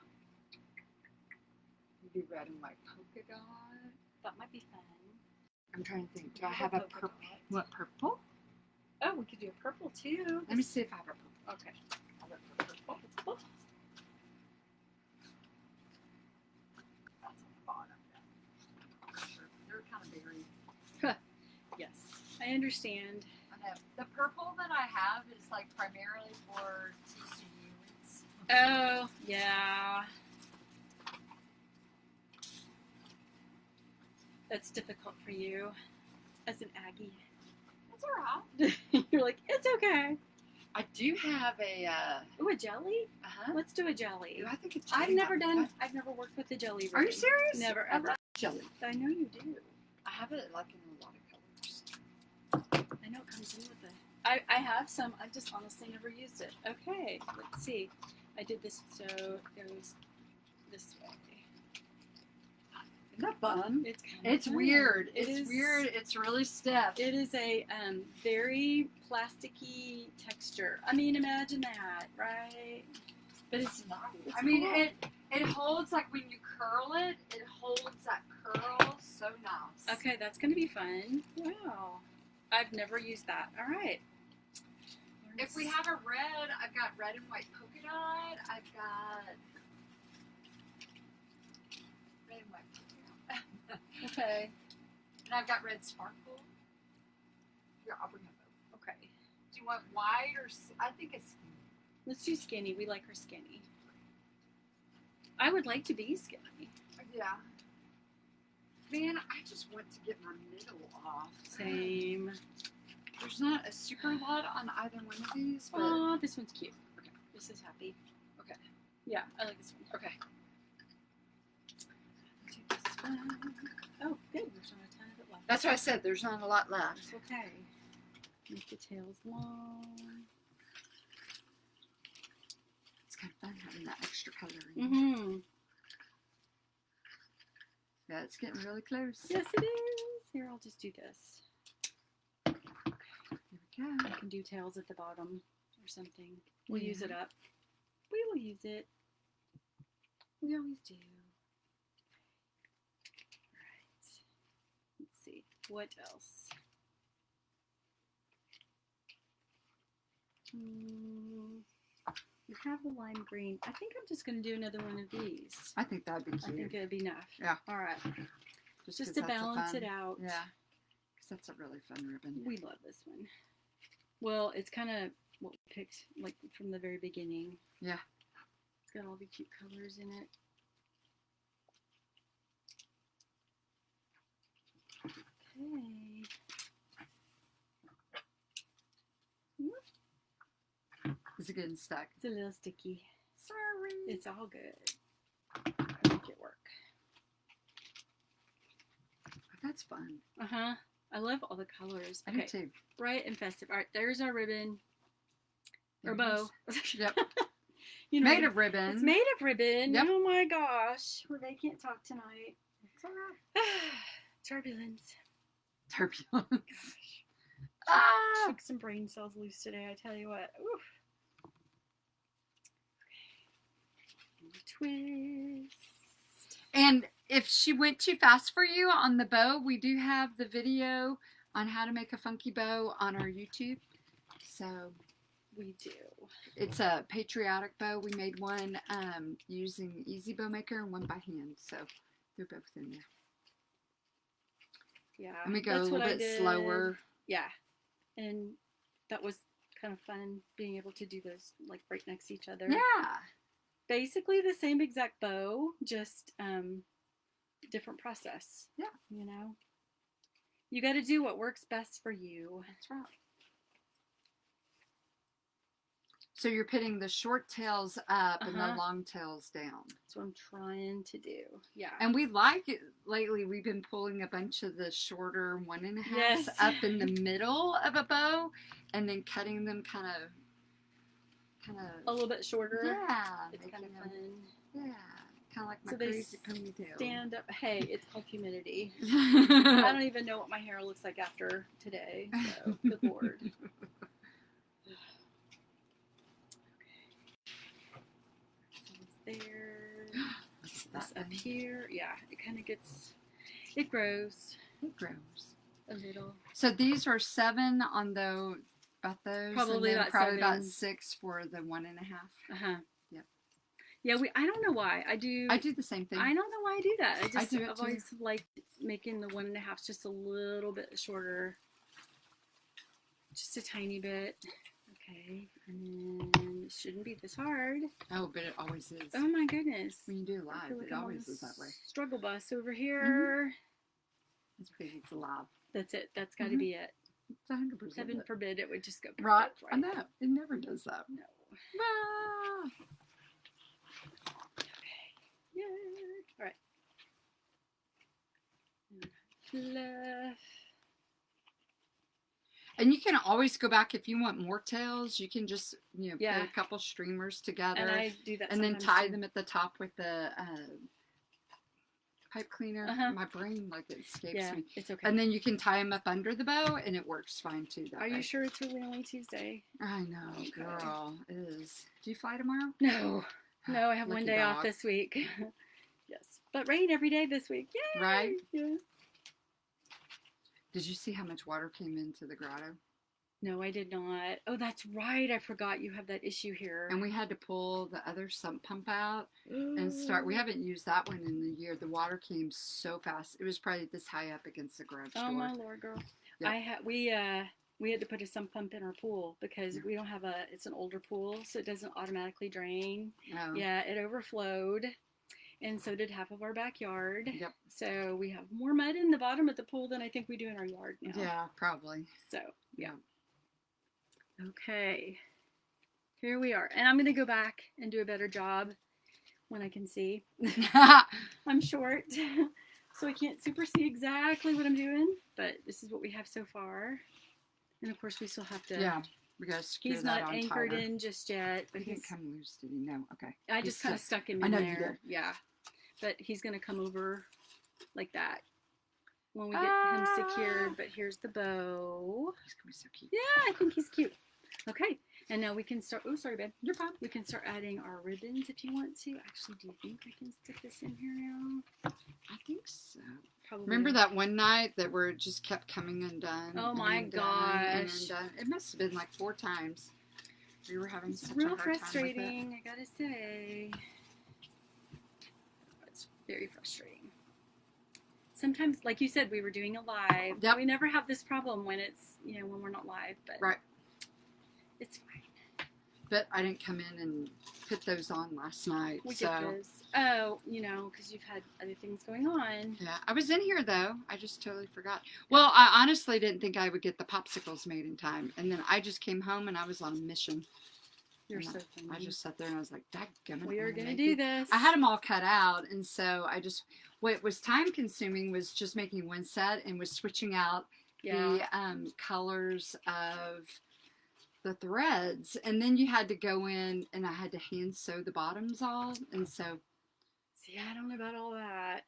maybe red and white polka dot. That might be fun. I'm trying to think. Do I have a purple? You want purple? Oh, we could do a purple too. Let me see if I have a purple. Okay. I'll look for purple. It's purple. That's on the bottom. They're kind of very. Yes, I understand. I know. The purple that I have is like primarily for TCU. Oh, yeah. That's difficult for you as an Aggie. That's alright. You're like, it's okay. I do have a. Ooh, a jelly? Uh-huh. Let's do a jelly. I think it's. I've never worked with a jelly. Are you serious? Never, I ever. love jelly. I know you do. I have it like in a lot of colors. I know it comes in with it. I have some. I've just honestly never used it. Okay, let's see. I did this, so it goes this way. Isn't that fun? It's kind of It's fun. weird. It It's is weird. It's really stiff. It is a very plasticky texture. I mean, imagine that, right? But it's nice. it's I mean, cool. it holds like when you curl it. It holds that curl so nice. Okay, that's going to be fun. Wow. I've never used that. All right. If we have a red, I've got red and white polka dot. I've got red and white polka dot. Okay. And I've got red sparkle. Here, I'll bring them both. Okay. Do you want white or? I think it's. Let's do skinny. We like her skinny. I would like to be skinny. Yeah. Man, I just want to get my middle off. Same. There's not a super lot on either one of these, but Oh, this one's cute. Okay. This is happy. okay. Yeah, I like this one. Okay. Do this one. Oh, good. There's not a ton of it left. That's what I said. There's not a lot left. It's okay. Make the tails long. It's kind of fun having that extra coloring. Mm-hmm. Yeah, it's getting really close. Yes, it is. Here, I'll just do this. Here we go. I can do tails at the bottom or something. We'll use Yeah. it up. We will use it. We always do. Alright. Let's see. What else? We have the lime green. I think I'm just going to do another one of these. I think that'd be I cute. think it'd be enough. Yeah. Alright. 'Cause Just that's to a balance fun- it out. Yeah. Because that's a really fun ribbon. We love this one. Well, it's kind of what we picked like from the very beginning. Yeah. It's got all the cute colors in it. Okay. Is it getting stuck? It's a little sticky. Sorry. It's all good. I'll make it work. That's fun. Uh-huh. I love all the colors. I do Okay. too. Bright and festive. All right, there's our ribbon. There Or it bow. Yep. You know, Made of ribbon. It's made of ribbon. Yep. Oh my gosh. They can't talk tonight. It's all right. Turbulence. Turbulence. Ah! Shook some brain cells loose today, I tell you what. Oof. Twist. And if she went too fast for you on the bow, we do have the video on how to make a funky bow on our YouTube. So We do. It's a patriotic bow. We made one using Easy Bow Maker and one by hand. So they're both in there. Yeah. And we go that's a little what I bit did. slower. Yeah. And that was kind of fun being able to do those like right next to each other. Yeah. Basically the same exact bow, just different process. Yeah. You know? You got to do what works best for you. That's right. So you're pitting the short tails up and the long tails down. That's what I'm trying to do. Yeah. And we like it lately. We've been pulling a bunch of the shorter 1.5s Yes. up in the middle of a bow, and then cutting them kind of a little bit shorter. Yeah. It's kind of fun. Yeah. Kind of like my So crazy ponytail. Stand up. Hey, it's called humidity. I don't even know what my hair looks like after today. So, good Lord. There. This up here. Yeah, it kind of gets, it grows. It grows. A little. So these are 7 on about those. Probably and then about probably 7. about 6 for the 1.5. Yep. Yeah, I don't know why. I do the same thing. I don't know why I do that. I've too. always liked making the 1.5s just a little bit shorter. Just a tiny bit. Okay, and then it shouldn't be this hard. Oh, but it always is. Oh my goodness. When you do live, it always is that way. Struggle bus over here. It's because it's live. That's it. That's got to be it. It's 100%. Heaven forbid it would just go perfect, right. I know. It never does that. No. Ah. Okay. Yay. All right. Left. And you can always go back if you want more tails. You can just, put Yeah. a couple streamers together. And I do that and then sometimes tie too. them at the top with the pipe cleaner. My brain, it escapes me. It's okay. And then you can tie them up under the bow, and it works fine too. Are you sure it's really only Tuesday? I know, Okay. girl. It is. Do you fly tomorrow? No. No, I have one Lucky day off dog. this week. Yes. But rain every day this week. Yay! Right? Yes. Did you see how much water came into the grotto? No, I did not. Oh, that's right. I forgot you have that issue here. And we had to pull the other sump pump out and start. We haven't used that one in the year. The water came so fast. It was probably this high up against the garage door. Oh my Lord, girl. Yep. We had to put a sump pump in our pool because we don't have it's an older pool, so it doesn't automatically drain. Oh. Yeah, it overflowed. And so did half of our backyard. Yep. So we have more mud in the bottom of the pool than I think we do in our yard now. Yeah, probably. So, yeah. Okay. Here we are. And I'm going to go back and do a better job when I can see. I'm short, so I can't super see exactly what I'm doing. But this is what we have so far. And, of course, we still have to... Yeah. We got to secure He's that not on anchored tighter. in just yet. But He didn't come loose, did he? No. Okay. I just kind of stuck him in I know there. you did. Yeah. But he's going to come over like that when we get him secured. But here's the bow. He's going to be so cute. Yeah, I think he's cute. Okay. And now we can start. Oh, sorry, babe. You're fine. We can start adding our ribbons if you want to. Actually, do you think I can stick this in here now? I think so. Probably. Remember that one night that where it just kept coming undone? Oh my gosh. It must have been like 4 times. We were having such a real hard time with frustrating, I gotta say. It's very frustrating. Sometimes, like you said, we were doing a live. Yep. We never have this problem when it's, when we're not live, but Right. It's fine. But I didn't come in and put those on last night. We so. get those. Oh, because you've had other things going on. Yeah, I was in here though. I just totally forgot. Well, I honestly didn't think I would get the popsicles made in time, and then I just came home and I was on a mission. You're And so funny. I just sat there and I was like, "Dadgummit, We are I'm gonna make do it." this. I had them all cut out, and so what was time consuming was just making one set and was switching out the colors of the threads, and then you had to go in and I had to hand sew the bottoms all, and so. See, I don't know about all that.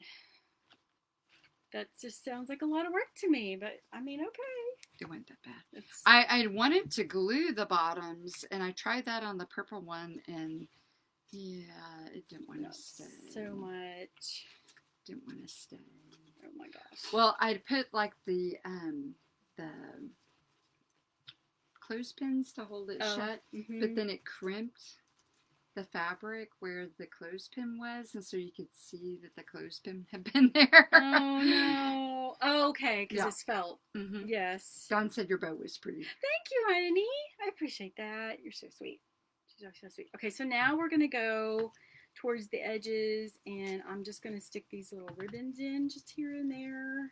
That just sounds like a lot of work to me, but I mean, okay. It wasn't that bad. It's, I wanted to glue the bottoms, and I tried that on the purple one, and yeah, it didn't want to stay. so much. Didn't want to stay. Oh my gosh. Well, I'd put like the clothespins to hold it shut, but then it crimped the fabric where the clothespin was, and so you could see that the clothespin had been there. Oh no. Oh, okay, because it's felt. Yes. Dawn said your bow was pretty. Thank you, honey. I appreciate that. You're so sweet. She's so sweet. Okay, so now we're gonna go towards the edges, and I'm just gonna stick these little ribbons in just here and there.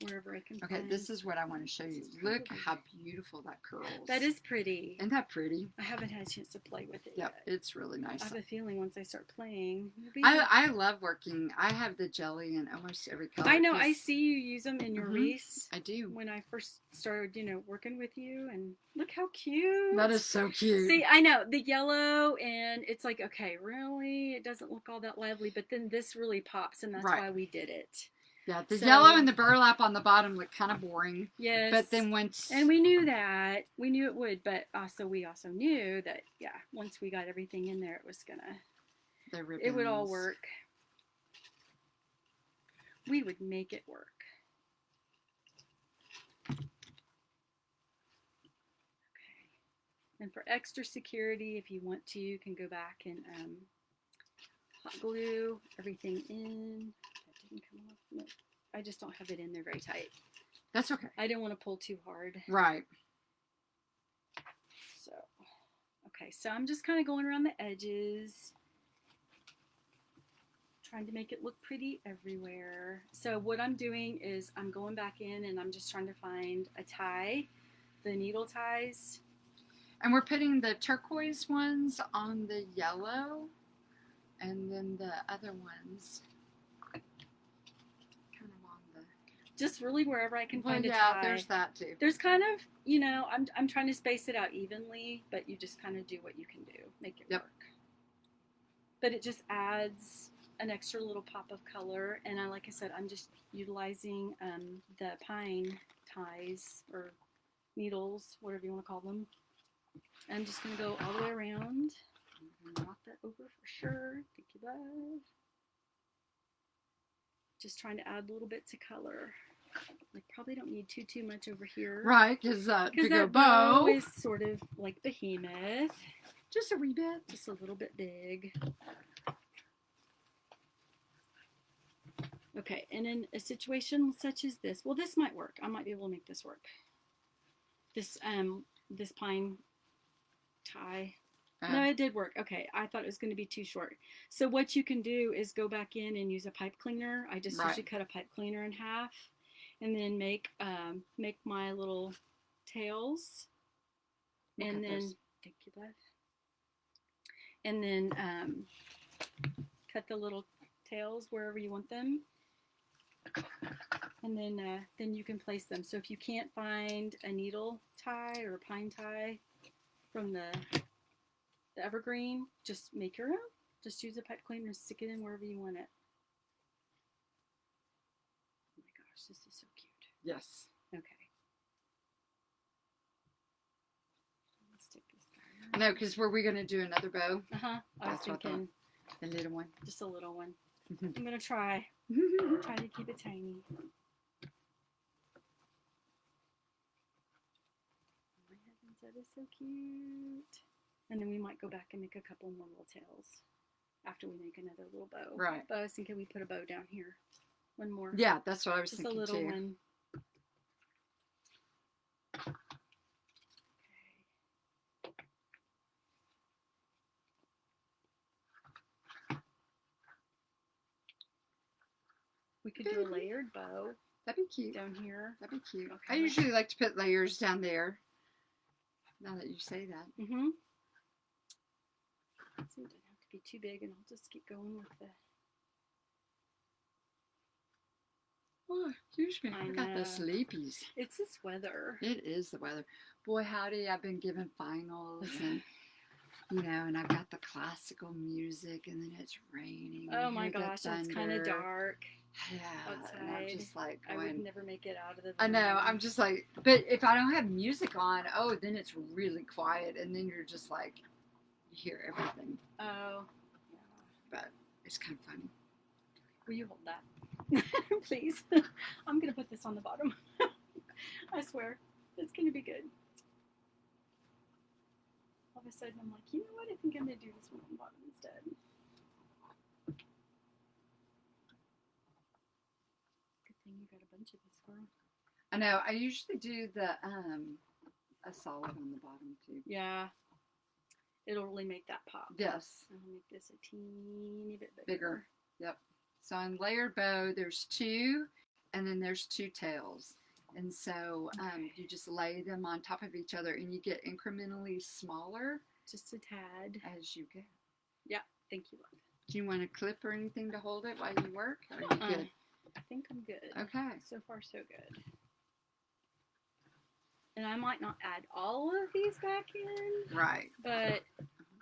Wherever I can find. This is what I want to show you. Look how beautiful that curls. That is pretty. Isn't that pretty? I haven't had a chance to play with it yet. Yep, it's really nice. I have a feeling once I start playing. I love working. I have the jelly in almost every color. I know. I see you use them in your wreaths. I do. When I first started, working with you, and look how cute. That is so cute. See, I know. The yellow, and it's like, okay, really? It doesn't look all that lively, but then this really pops, and that's why we did it. Yeah, the yellow and the burlap on the bottom look kind of boring. Yes. But then once... And we knew that. We knew it would, but we also knew that, once we got everything in there, it was going to... It would all work. We would make it work. Okay. And for extra security, if you want to, you can go back and hot glue everything in. Didn't come off. No, I just don't have it in there very tight. That's okay. I didn't want to pull too hard. Right. So, okay. So I'm just kind of going around the edges, trying to make it look pretty everywhere. So what I'm doing is I'm going back in and I'm just trying to find a tie, the needle ties. And we're putting the turquoise ones on the yellow, and then the other ones just really wherever I can find a tie. Yeah, there's that too. There's kind of, I'm trying to space it out evenly, but you just kind of do what you can do. Make it work. But it just adds an extra little pop of color. And like I said, I'm just utilizing the pine ties or needles, whatever you want to call them. I'm just going to go all the way around. Knock that over for sure. Thank you, love. Just trying to add little bits of color. Like probably don't need too much over here. Right, because that bow is sort of like behemoth. Just a wee bit. Just a little bit big. Okay, and in a situation such as this, well, this might work. I might be able to make this work. This pine tie. No, it did work. Okay, I thought it was going to be too short. So what you can do is go back in and use a pipe cleaner. I just usually cut a pipe cleaner in half, and then make my little tails, and then thank you, bud. And then cut the little tails wherever you want them, and then you can place them. So if you can't find a needle tie or a pine tie from the evergreen, just make your own. Just use a pipe cleaner and stick it in wherever you want it. Oh my gosh, this is so cute. Yes. Okay. Let's stick this guy. No, because were we going to do another bow? I was thinking a little one. Just a little one. I'm going to try. Try to keep it tiny. Oh my heavens, that is so cute. And then we might go back and make a couple more little tails after we make another little bow. Right. But I was thinking we put a bow down here. One more. Yeah, that's what I was just thinking too. Just a little one. Okay. We could do a layered bow. That'd be cute. Down here. That'd be cute. Okay. I usually like to put layers down there. Now that you say that. Mm-hmm. So it doesn't have to be too big, and I'll just keep going with the... Oh, excuse me. I got the know. sleepies. It's this weather. It is the weather. Boy, howdy, I've been given finals and, and I've got the classical music and then it's raining. Oh my gosh, it's kind of dark. Yeah. Outside. And I'm just like going, I would never make it out of the room. I know. I'm just like, but if I don't have music on, then it's really quiet and then you're just like, you hear everything. Oh. Yeah. But it's kind of funny. Will you hold that? Please. I'm going to put this on the bottom. I swear. It's going to be good. all of a sudden I'm like, you know what? I think I'm going to do this one on the bottom instead. Good thing you got a bunch of this, girl. I know. I usually do the a solid on the bottom too. Yeah. It'll really make that pop. Yes. I'll make this a teeny bit Bigger. Yep. So on layered bow, there's 2, and then there's 2 tails. And so you just lay them on top of each other, and you get incrementally smaller. Just a tad. As you go. Yeah. Thank you, love. Do you want a clip or anything to hold it while you work? Or are you good? I think I'm good. Okay. So far, so good. And I might not add all of these back in. Right. But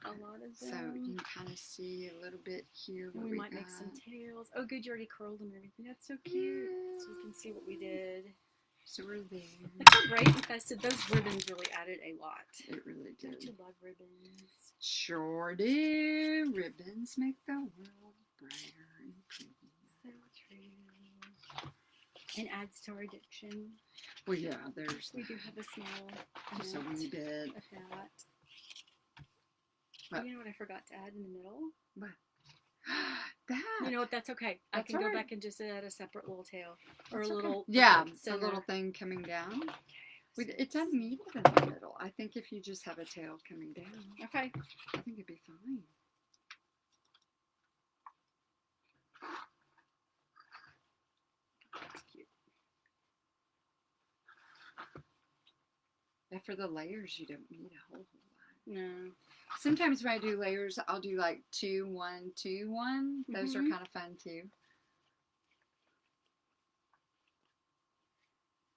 a lot of them. So you can kind of see a little bit here. What we might make some tails. Oh, good. You already curled them and everything. That's so cute. Yeah. So you can see what we did. So we're there. Look how bright and festive. Those ribbons really added a lot. It really did. Don't you love ribbons? Sure do. Ribbons make the world brighter and pretty. So true. And adds to our addiction. Well, yeah, there's. We do have a small just a wee bit. of that. What? You know what I forgot to add in the middle? What? That. You know what? That's okay. I That's can go right. back and just add a separate little tail or That's a little. okay. Yeah, a center. little thing coming down. Okay, It's uneven in the middle. I think if you just have a tail coming down, okay. I think it'd be fine. That's cute. Yeah, for the layers, you don't need a whole lot. No. Sometimes when I do layers, I'll do like 2, 1, 2, 1. Those are Mhm. kind of fun too.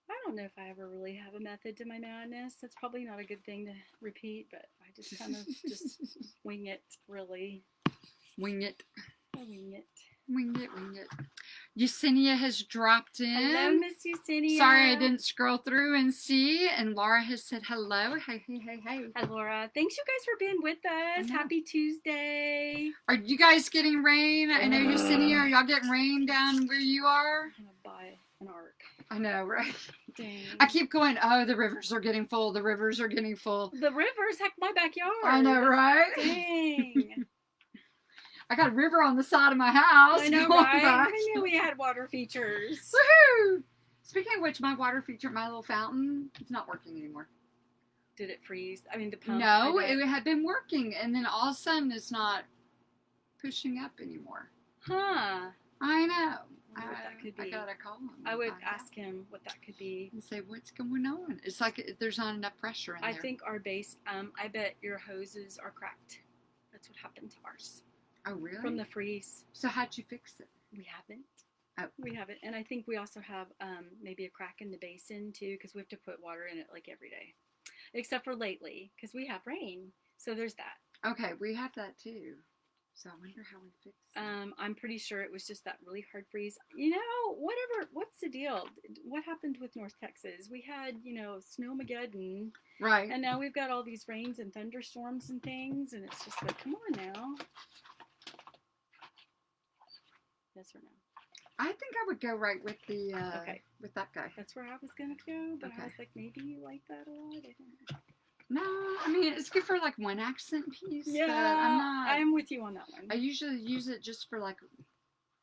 I don't know if I ever really have a method to my madness. That's probably not a good thing to repeat, but I just kind of just wing it, really. Wing it. I wing it. Wing it, wing it. Yesenia has dropped in. Hello, Miss Yesenia. Sorry I didn't scroll through and see. And Laura has said hello. Hey, hey, hey, hey. Hi, Laura. Thanks, you guys, for being with us. Happy Tuesday. Are you guys getting rain? I know Yesenia. Are y'all getting rain down where you are? I'm going to buy an ark. I know, right? Dang. I keep going, oh, the rivers are getting full. The rivers are getting full. The river's heck my backyard. I know, right? Dang. I got a river on the side of my house. I know, going right? back. I knew we had water features. Woohoo! Speaking of which, my water feature, my little fountain, it's not working anymore. Did it freeze? I mean, the pump. No, it had been working, and then all of a sudden it's not pushing up anymore. Huh. I know. I wonder what that could be. I gotta call him. I would and find out. ask him what that could be. And say, what's going on? It's like there's not enough pressure in there. I think our base, I bet your hoses are cracked. That's what happened to ours. Oh, really? From the freeze. So how'd you fix it? We haven't. Oh. We haven't. And I think we also have maybe a crack in the basin too, because we have to put water in it like every day. Except for lately, because we have rain. So there's that. Okay, we have that too. So I wonder how we fix it. I'm pretty sure it was just that really hard freeze. You know, what's the deal? What happened with North Texas? We had, Snowmageddon. Right. And now we've got all these rains and thunderstorms and things, and it's just like, come on now. Yes or no? I think I would go right with the Okay. with that guy. That's where I was gonna go, but Okay. I was like, maybe you like that a lot. I don't know. No, I mean it's good for like one accent piece. Yeah, but I'm with you on that one. I usually use it just for like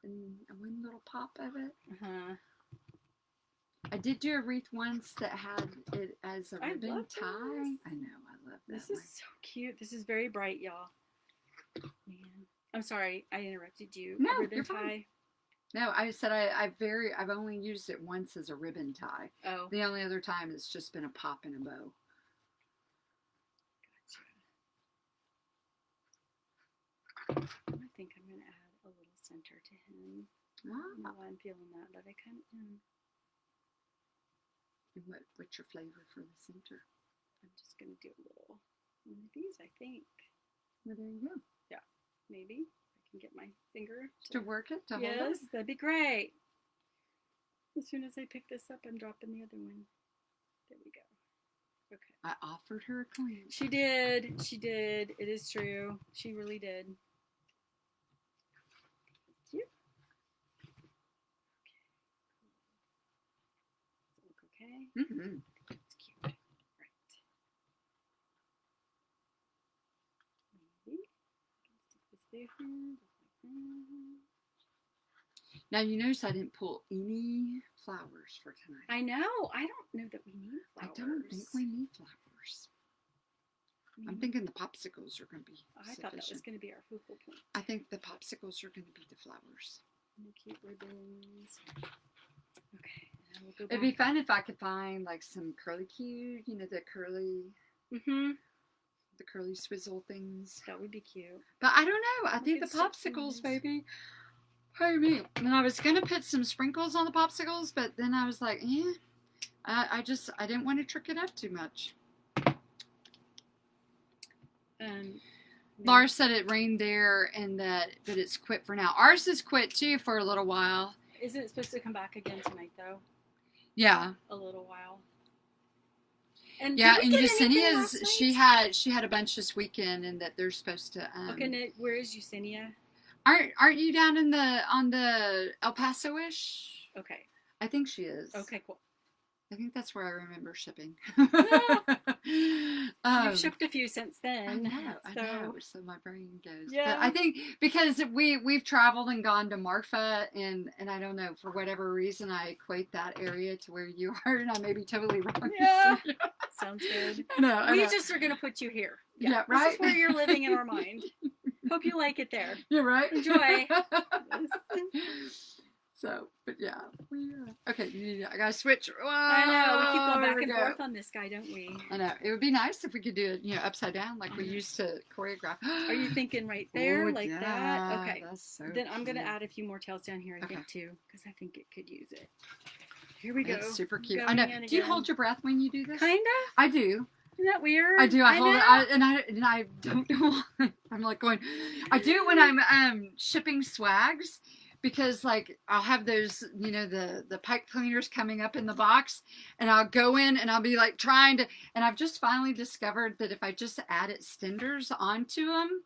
one little pop of it. Uh-huh. I did do a wreath once that had it as a I ribbon love tie. those. I know, I love that. This is so cute. This is very bright, y'all. Man, I'm sorry I interrupted you. No, A ribbon you're fine. tie. No, I said I've only used it once as a ribbon tie. Oh, The only other time it's just been a pop and a bow. I think I'm gonna add a little center to him. I don't know Ah, why I'm feeling that, but I kind of am. and what's your flavor for the center? I'm just gonna do a little one of these, I think. Well, there you go. Maybe I can get my finger To work it, to hold it. Yes, that'd be great. As soon as I pick this up, I'm dropping the other one. There we go. Okay. I offered her a clean. She did. She did. It is true. She really did. Thank you. Okay. Does it look okay? Mm-hmm. It's cute. Right. Now you notice I didn't pull any flowers for tonight. I know. I don't know that we need flowers. I don't think we need flowers. I'm thinking the popsicles are going to be sufficient. thought that was going to be our focal point. I think the popsicles are going to be the flowers. And the cute ribbons. Okay. And we'll go It'd be fun if I could find like some curly cute, you know, the curly swizzle things. That would be cute. But I don't know. I think the popsicles, baby. Pardon me. And I was gonna put some sprinkles on the popsicles, but then I was like, I didn't want to trick it up too much. Laura said it rained there and that it's quit for now. Ours is quit too for a little while. Isn't it supposed to come back again tonight though? Yeah. A little while. And yeah, and Yesenia's she had a bunch this weekend, and that they're supposed to. Okay, Nick, where is Yesenia? Aren't you down in on the El Paso-ish? Okay. I think she is. Okay, cool. I think that's where I remember shipping. You've shipped a few since then. I know. So my brain goes. Yeah. But I think because we've traveled and gone to Marfa, and I don't know, for whatever reason I equate that area to where you are, and I may be totally wrong. Yeah. Sounds good. I know. Just are gonna put you here. Yeah, right. This is where you're living in our mind. Hope you like it there. You're right. Enjoy. So, but yeah, okay. I gotta switch. Whoa, I know we keep going back and forth on this guy, don't we? I know. It would be nice if we could do it, upside down like we used to choreograph. Are you thinking right there, like yeah, that? Okay. That's so then I'm gonna cute. add a few more tails down here, I think too, because I think it could use it. Here we go. It's super cute. Going I know. Do you hold your breath when you do this? Kinda. I do. Isn't that weird? I do. I hold it, and I don't know why. I'm like going. I do when I'm shipping swags. Because like I'll have those, the pipe cleaners coming up in the box, and I'll go in and I'll be like trying to, and I've just finally discovered that if I just add extenders onto them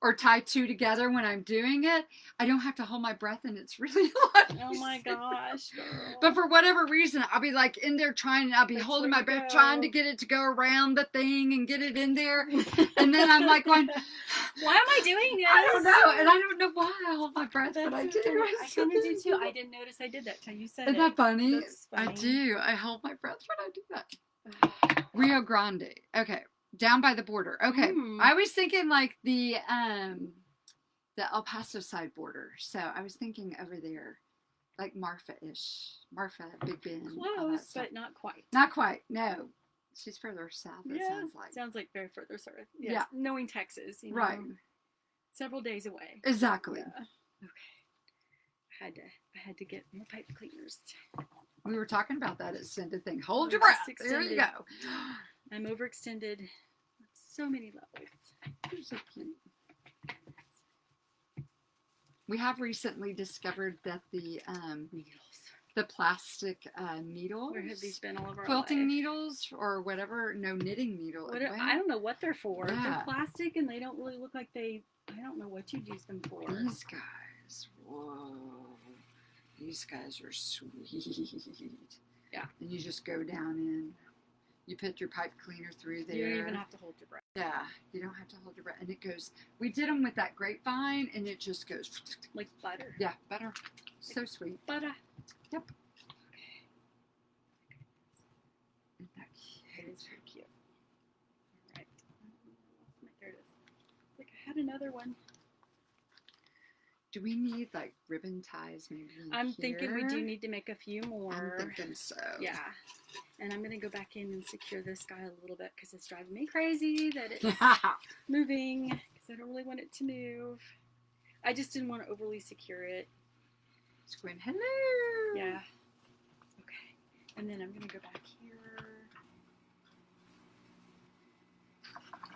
or tie two together when I'm doing it, I don't have to hold my breath, and it's really like, oh my gosh, girl. But for whatever reason, I'll be like in there trying, and I'll be holding my breath, trying to get it to go around the thing and get it in there, and then I'm like going, why am I doing this? I don't know, and I don't know why I hold my breath, but I do. I kind of do too. I didn't notice I did that till you said Isn't that funny? That's funny? I do. I hold my breath when I do that. Rio Grande. Okay. Down by the border. Okay. I was thinking like the El Paso side border. So I was thinking over there, like Marfa-ish. Marfa, Big Bend. Close, but not quite. Not quite. No. She's further south, it sounds like. Sounds like very further south. Yes. Yeah. Knowing Texas, right. Several days away. Exactly. Yeah. Okay. I had to get more pipe cleaners. We were talking about that extended thing. Hold your breath. There you go. I'm overextended on so many levels. You're so cute. We have recently discovered that the plastic needles. Where have these been all over our quilting life? needles or whatever. No, knitting needle. I don't know what they're for. Yeah. They're plastic and they don't really look like I don't know what you'd use them for. These guys. Whoa. These guys are sweet. Yeah. And you just go down in. You put your pipe cleaner through there. You don't even have to hold your breath. Yeah, you don't have to hold your breath. And it goes, we did them with that grapevine, and it just goes. Like butter. Yeah, butter. So sweet. Butter. Yep. Okay. Isn't that cute? It is very cute. All right. There it is. It's like I had another one. Do we need like ribbon ties maybe? I'm thinking we do need to make a few more. I'm thinking so. Yeah. And I'm going to go back in and secure this guy a little bit because it's driving me crazy that it's moving because I don't really want it to move. I just didn't want to overly secure it. It's going, hello. Yeah. Okay. And then I'm going to go back here.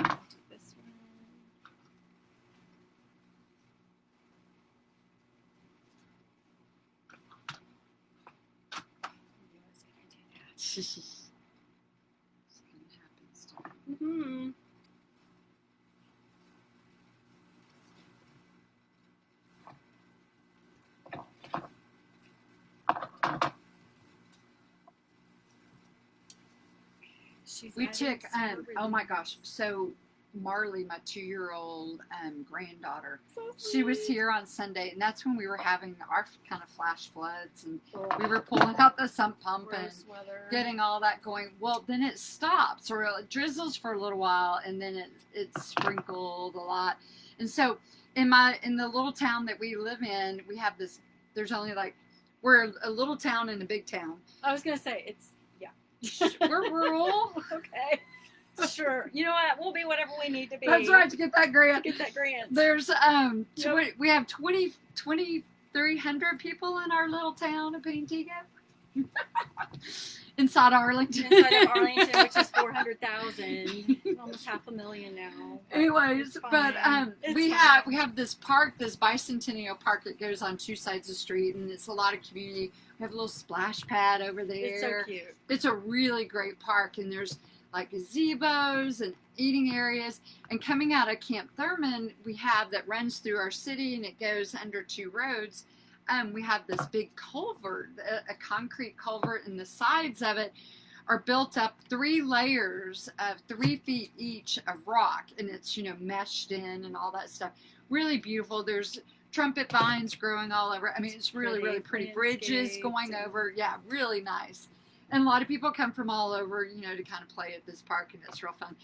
Do this one. Mm-hmm. We took, oh my gosh, so Marley, my 2-year-old granddaughter. So She was sweet. here on Sunday, and that's when we were having our kind of flash floods, and Oh, we were pulling out the sump pump and gross weather. getting all that going. Well, then it stops, or it drizzles for a little while, and then it sprinkled a lot. And so in the little town that we live in, we have this. There's only we're a little town in a big town. I was gonna say it's We're rural. okay. Sure. You know what? We'll be whatever we need to be. That's right, to get that grant. Get that grant. There's Yep. we have 2,300 people in our little town of Paintiga. Inside Arlington. Inside of Arlington, which is 400,000, almost 500,000 now. Anyways, It's but fine. It's we fine. have this park, this bicentennial park that goes on 2 sides of the street, and it's a lot of community. We have a little splash pad over there. It's so cute. It's a really great park, and there's gazebos and eating areas. And coming out of Camp Thurman, we have that runs through our city, and it goes under 2 roads. We have this big culvert, a concrete culvert, and the sides of it are built up 3 layers of 3 feet each of rock, and it's meshed in and all that stuff. Really beautiful. There's trumpet vines growing all over. I mean, it's really, really pretty. Bridges going over. Yeah, really nice. And a lot of people come from all over, to kind of play at this park, and it's real fun.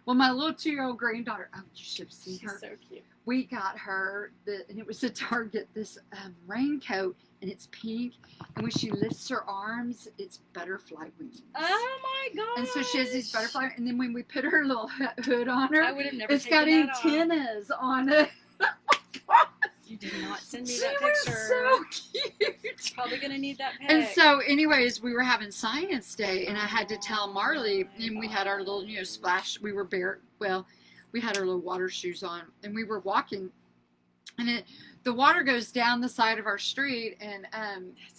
Well, my little 2-year-old granddaughter, you should have seen her. She's so cute. We got her, and it was at Target, this raincoat, and it's pink. And when she lifts her arms, it's butterfly wings. Oh my god! And so she has these butterfly, and then when we put her little hood on her, I would have never it's taken got that off. antennas on it. You did not send me She that was picture. so cute. Probably gonna need that pic. And so, anyways, we were having Science Day, and I had to tell Marley, and we had our little, splash. We were bare. Well, we had our little water shoes on, and we were walking, and the water goes down the side of our street and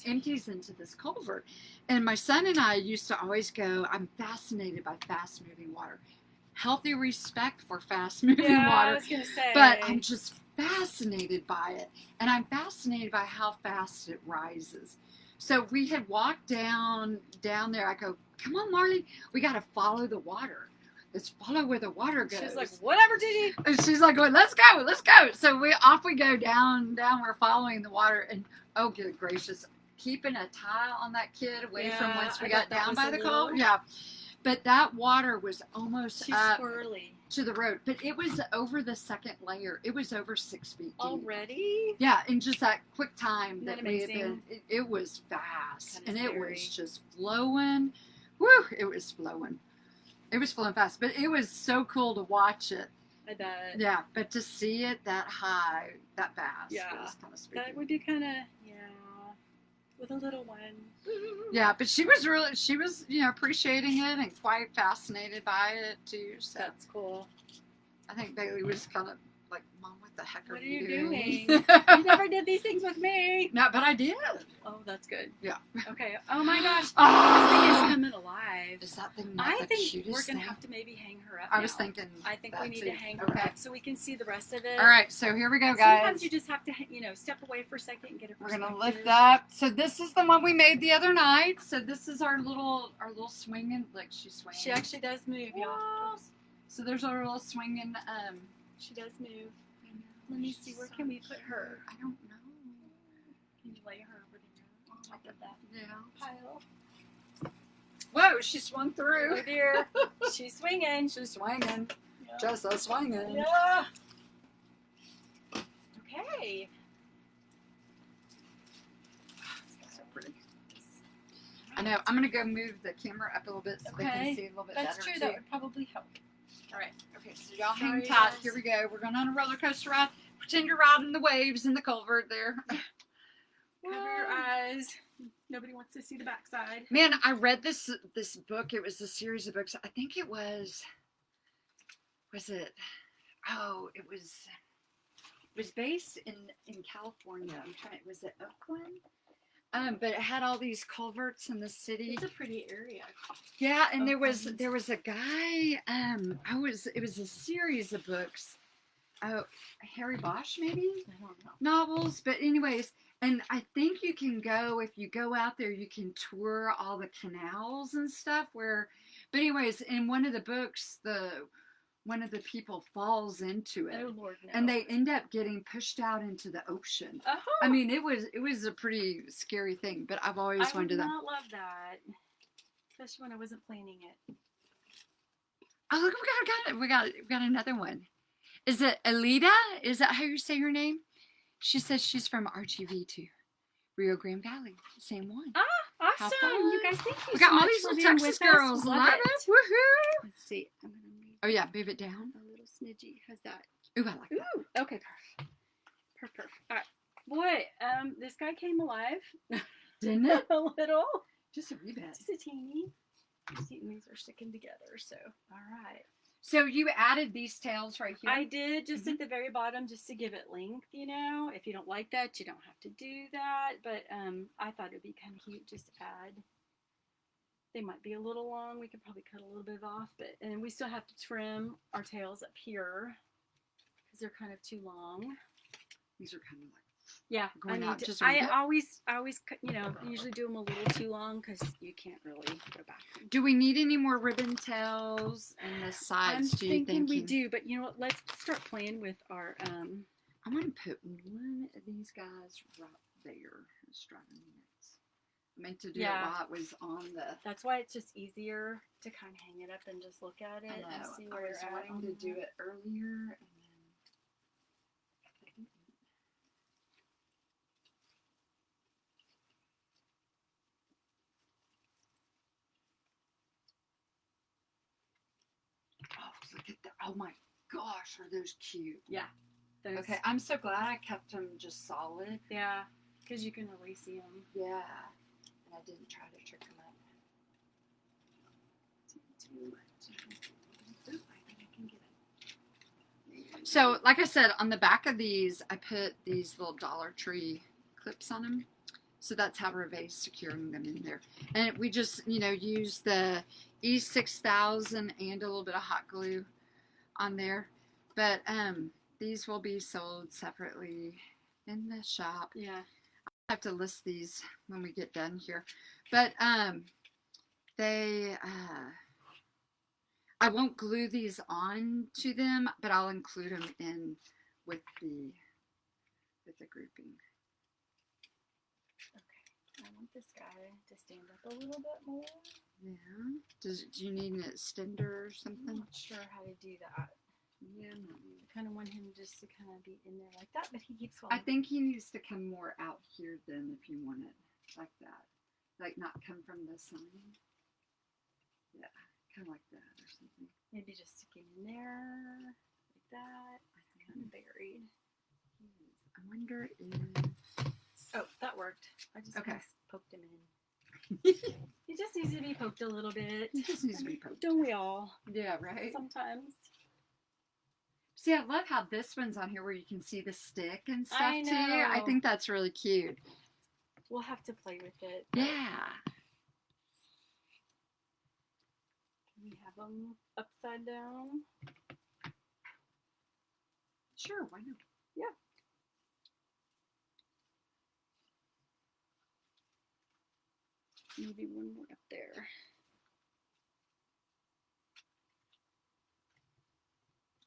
empties into this culvert. And my son and I used to always go. I'm fascinated by fast-moving water. Healthy respect for fast-moving water. I was gonna say. But I'm just fascinated by it. And I'm fascinated by how fast it rises. So we had walked down there. I go, come on, Marley, we got to follow the water. Let's follow where the water goes. She's like, whatever, Gigi. And she's like, going, let's go. So off we go down. We're following the water. And oh, good gracious, keeping a tile on that kid away from once we got down by the culvert. Yeah. But that water was almost up squirrely to the road. But it was over the second layer. It was over 6 feet deep. already. Yeah, in just that quick time Isn't that that we had amazing? been. It was fast. Kinda And it scary. was just flowing. Woo, it was flowing. It was flowing fast. But it was so cool to watch it. I bet. Yeah, but to see it that high, that fast was kind of spooky. That would be kind of, with a little one. Yeah, but she was appreciating it and quite fascinated by it too. So That's cool. I think Bailey was kind of like, Mom, what the heck are What are you you doing? doing? You never did these things with me. No, but I did. Oh, that's good. Yeah. Okay. Oh my gosh. This thing Ah! is coming alive. Is that thing not I the think cutest we're going thing? to have to maybe hang her up I was now. thinking I think we that need too. to hang her Okay. up so we can see the rest of it. All right, so here we go, guys. Sometimes you just have to, step away for a second and get a We're perspective. gonna lift up. So this is the one we made the other night. So this is our little swinging. Look, she's swinging. She actually does move, y'all. Wow. So there's our little swinging. She does move. Let me see. Where can we put her? I don't know. Can you lay her over there on top of that Yeah. pile? Whoa, she swung through. Oh dear. She's swinging. She's swinging. Yeah. Just a swinging. Yeah. Okay. So pretty. I know. I'm gonna go move the camera up a little bit so they can Okay. see a little bit That's better true. too. That would probably help. All right. Okay. So y'all Sorry, hang tight. guys. Here we go. We're going on a roller coaster ride. Pretend you're riding the waves in the culvert there. Cover your eyes. Nobody wants to see the backside. Man, I read this book. It was a series of books. I think it was it? Oh, it was based in California. Was it Oakland? But it had all these culverts in the city. It's a pretty area. Yeah, and Oakland. there was a guy. It was a series of books. Oh, Harry Bosch maybe I don't know. novels. But anyways, and I think you can go if you go out there. You can tour all the canals and stuff. But anyways, in one of the books, one of the people falls into it. Oh Lord, no. And they end up getting pushed out into the ocean. Oh, I mean, it was a pretty scary thing, but I've always I wanted would that. not love that, especially when I wasn't planning it. Oh, look, we got another one. Is it Alita? Is that how you say her name? She says she's from RGV too. Rio Grande Valley. Same one. Ah, How awesome! fun. You guys, thank you We so got all much these for little being Texas with us. girls. Love it. Woohoo! Let's see. I'm gonna move. Oh yeah, move it down. A little smidgy. How's that? Ooh, I like that. Ooh, okay, perfect. All right, boy. This guy came alive. Didn't it? A little, Just a wee bit. just a teeny. These are sticking together. So, all right. So you added these tails right here? I did just at the very bottom, just to give it length. You know, if you don't like that, you don't have to do that. But I thought it'd be kind of cute just to add. They might be a little long. We could probably cut a little bit off, and we still have to trim our tails up here because they're kind of too long. These are kind of like Yeah, going out just a I bit. always, usually do them a little too long because you can't really go back. Do we need any more ribbon tails and the sides? I'm do you thinking think we do, but you know what? Let's start playing with our. I'm gonna put one of these guys right there. It's driving me nuts. I meant to do it while it was on the. That's why it's just easier to kind of hang it up and just look at it I know. and see I where was you're at. wanting to do it earlier, and then. Oh, look at that! Oh my gosh, are those cute? Yeah. Those, Okay, I'm so glad I kept them just solid. Yeah, because you can really see them. Yeah, and I didn't try to trick them up. So, like I said, on the back of these, I put these little Dollar Tree clips on them. So that's how Reve's securing them in there. And we just, use the E6000 and a little bit of hot glue on there. But these will be sold separately in the shop. Yeah. I have to list these when we get done here. But I won't glue these on to them, but I'll include them in with the grouping. Okay, I want this guy to stand up a little bit more. Yeah. Do you need an extender or something? I'm not sure how to do that. Yeah. I kind of want him just to kind of be in there like that, but he keeps I falling. think he needs to come more out here than if you want it like that. Like not come from the sign. Yeah, kind of like that or something. Maybe just sticking in there like that. It's kind of buried. I wonder if... Oh, that worked. I just kind of poked him in. He just needs to be poked a little bit. He just needs to be poked. Don't we all? Yeah, right? Sometimes. See, I love how this one's on here where you can see the stick and stuff I know. too. I think that's really cute. We'll have to play with it. Yeah. Can we have them upside down? Sure, why not? Yeah. Maybe one more up there.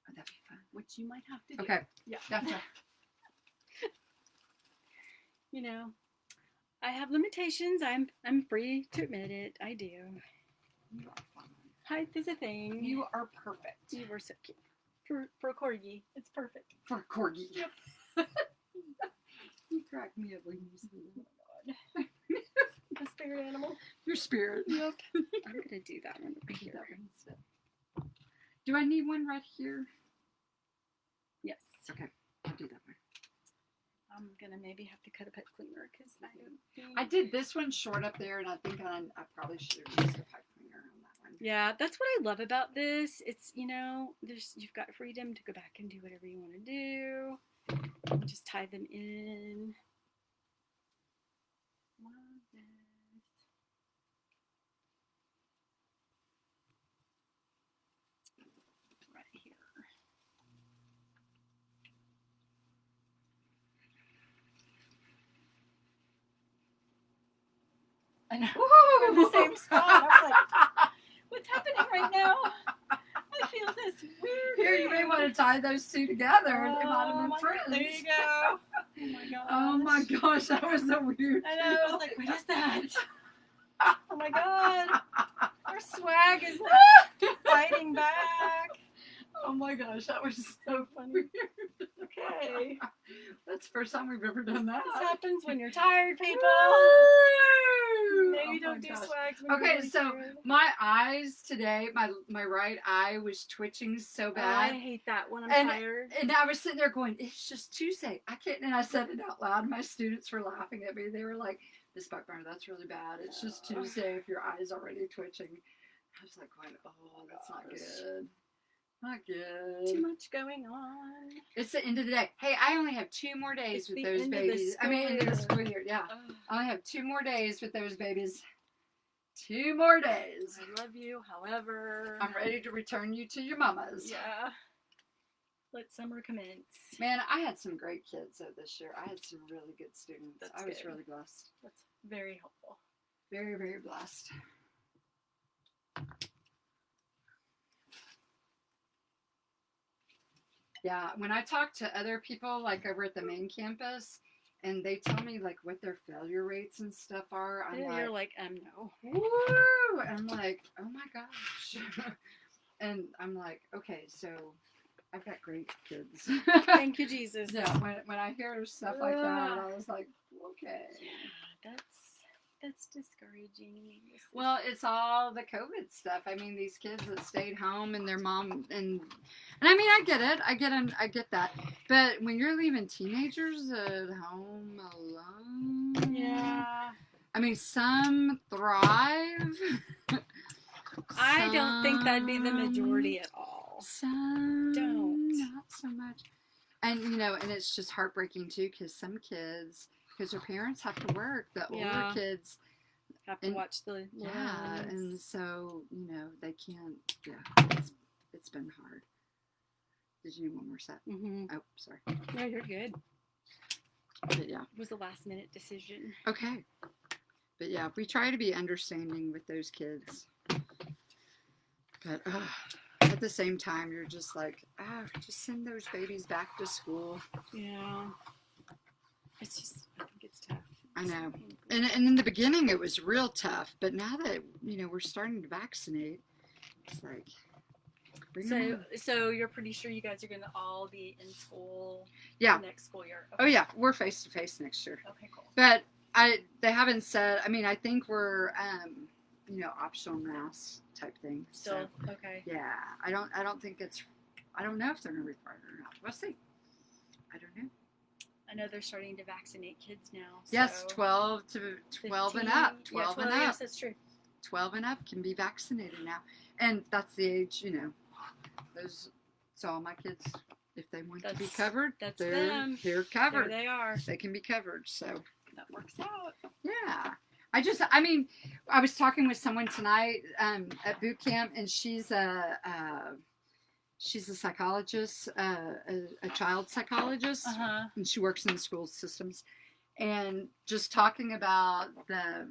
Oh, that'd be fun. Which you might have to do. Okay. Yeah. Gotcha. You know, I have limitations. I'm free to admit it. I do. You are fun. Height is a thing. You are perfect. You were so cute. For a corgi, it's perfect. For a corgi. Yep. You crack me up when you say that. Oh my god. A spirit animal. Your spirit. Yep. I'm gonna do that one over here. That one instead. Do I need one right here? Yes. Okay, I'll do that one. I'm gonna maybe have to cut a pipe cleaner because I did this one short up there, and I think I probably should have used a pipe cleaner on that one. Yeah, that's what I love about this. It's, you've got freedom to go back and do whatever you want to do. Just tie them in. Love this. Right here. I know. We're in the same spot. I was like, what's happening right now? I feel this weird have tied those two together, and they might have been friends. There you go. Oh my gosh. Oh my gosh, that was so weird. I know. I was like, what is that? Oh my god. Our swag is like fighting back. Oh my gosh, that was so Funny. weird. Okay. That's the first time we've ever done that. This happens when you're tired, people. Maybe don't do swags when you're really so tired. my eyes today, my right eye was twitching so Oh, bad. I hate that when I'm tired. And I was sitting there going, it's just Tuesday. I can't. And I said it out loud. My students were laughing at me. They were like, Miss Buckmeyer, that's really bad. It's just Tuesday if your eye's already twitching. I was like, going, oh, that's not good. Not good. Too much going on. It's the end of the day. Hey, I only have 2 more days with those babies. End of the school year. Yeah. I only have 2 more days with those babies. 2 more days. I love you, however. I'm ready to return you to your mamas. Yeah. Let summer commence. Man, I had some great kids though this year. I had some really good students. That's I was good. really blessed. That's very helpful. Very, very blessed. Yeah, when I talk to other people, like over at the main campus, and they tell me like what their failure rates and stuff are, You're like, no. woo! I'm like, oh my gosh. And I'm like, okay, so I've got great kids. Thank you, Jesus. Yeah, when I hear stuff like that, I was like, okay. Yeah, that's discouraging. Well, it's all the COVID stuff. I mean, these kids that stayed home and their mom and I mean, I get it. I get that. But when you're leaving teenagers at home alone, yeah. I mean, some thrive. I don't think that'd be the majority at all. Some don't. Not so much. And and it's just heartbreaking too, because some kids, because their parents have to work, the older kids have to watch the ones. And so they can't. Yeah, it's been hard. Did you need one more set? Mm-hmm. Oh, sorry. No, you're good. But yeah, it was a last minute decision. Okay. But yeah, we try to be understanding with those kids. But at the same time, you're just like, just send those babies back to school. Yeah. It's just, I think it's tough. I know. And in the beginning, it was real tough. But now that, we're starting to vaccinate, it's like, bring them on. So you're pretty sure you guys are going to all be in school next school year? Okay. Oh, yeah. We're face-to-face next year. Okay, cool. But they haven't said, I think we're, optional masks type thing. Still, so, okay. Yeah. I don't think I don't know if they're going to require it or not. We'll see. I don't know. I know they're starting to vaccinate kids now. So Yes, 12 and up. 12 and up. Yes, that's true. 12 and up can be vaccinated now. And that's the age, so all my kids, if they want to be covered, they're covered. There they are. They can be covered, so. That works out. Yeah. I was talking with someone tonight at boot camp, and she's a psychologist, a child psychologist, and she works in the school systems, and just talking about the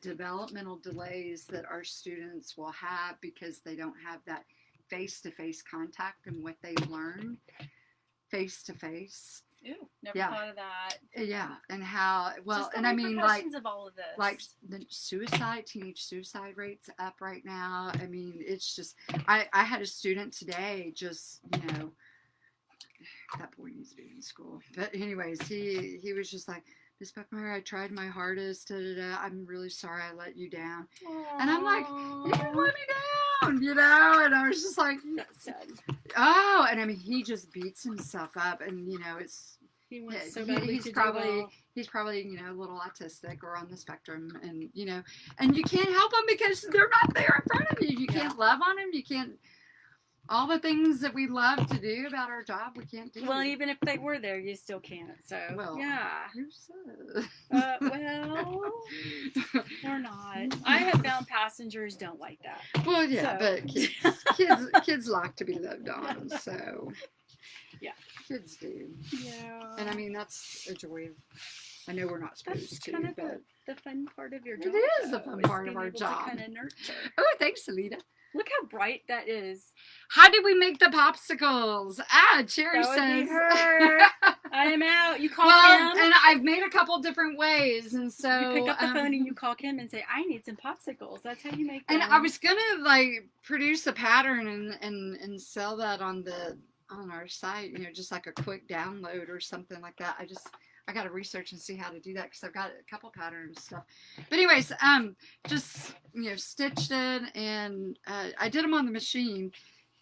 developmental delays that our students will have because they don't have that face-to-face contact and what they learn face-to-face. Ooh, never thought of that. Yeah, and how just and I mean like of all of this. Like the teenage suicide rates up right now. I mean, it's just I had a student today just, that boy needs to be in school. But anyways, he was just like, Miss Buckmeyer, I tried my hardest. I'm really sorry I let you down. Aww. And I'm like, you didn't let me down, And I was just like, that's sad. Oh, and I mean, he just beats himself up, and he's probably a little autistic or on the spectrum, and and you can't help him because they're not there in front of you. You can't love on him. You can't. All the things that we love to do about our job, we can't do. Well, even if they were there, you still can't. So, yeah. Who said? Well, or not. I have found passengers don't like that. Well, yeah, but kids like to be loved on, so. Yeah. Kids do. Yeah. And I mean, that's a joy of, I know we're not supposed to, kind of but. The fun part of your job. It is the fun part of our job. Kind of nurture. Oh, thanks, Alita. Look how bright that is. How did we make the popsicles? Cherry That would says. be her. I am out. You call Well, Kim. and I've made a couple different ways, and so You pick up the phone and you call Kim and say, "I need some popsicles." That's how you make them. And I was gonna like produce a pattern and sell that on our site, just like a quick download or something like that. I got to research and see how to do that because I've got a couple patterns and stuff. But anyways, just stitched it, and I did them on the machine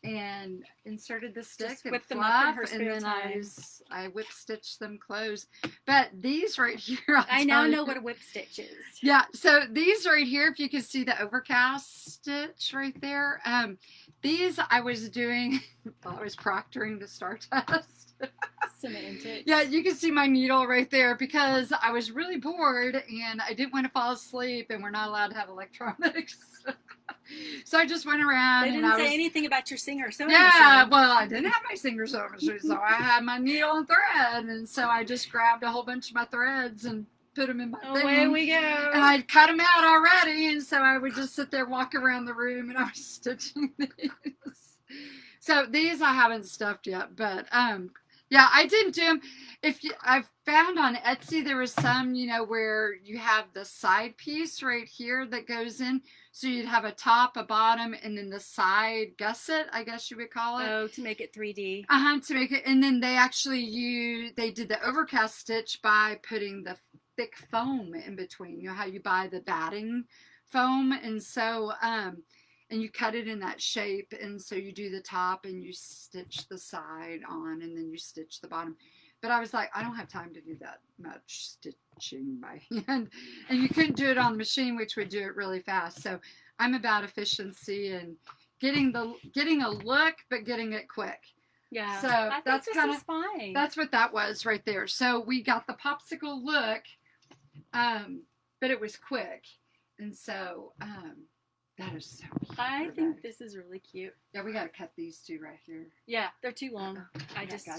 and inserted the stick Just and whip them up in fluff, her and spare then time. I whip stitched them closed. But these right here, I now know what a whip stitch is. Yeah, so these right here, if you can see the overcast stitch right there, these I was doing while I was proctoring the star test. Semantics. Yeah, you can see my needle right there because I was really bored and I didn't want to fall asleep, and we're not allowed to have electronics. So I just went around. They and didn't I say was, anything about your singer sewing yeah, machine. well, I didn't have my singer sewing machine, so I had my needle and thread, and so I just grabbed a whole bunch of my threads and put them in my Away thing. we go. And I'd cut them out already, and so I would just sit there, walk around the room, and I was stitching these. So these I haven't stuffed yet, but yeah, I didn't do them. I've found on Etsy there was some, where you have the side piece right here that goes in. So you'd have a top, a bottom, and then the side gusset, I guess you would call it. Oh, to make it 3D. To make it, and then they actually they did the overcast stitch by putting the thick foam in between. You know how you buy the batting foam, and so and you cut it in that shape, and so you do the top and you stitch the side on, and then you stitch the bottom. But I was like, I don't have time to do that much stitching by hand, and you couldn't do it on the machine, which would do it really fast. So I'm about efficiency and getting a look, but getting it quick. Yeah. So I that's think kind this of is fine. that's what that was right there. So we got the popsicle look, but it was quick, and so that is so cute. I think this is really cute. Yeah, we got to cut these two right here. Yeah, they're too long. I just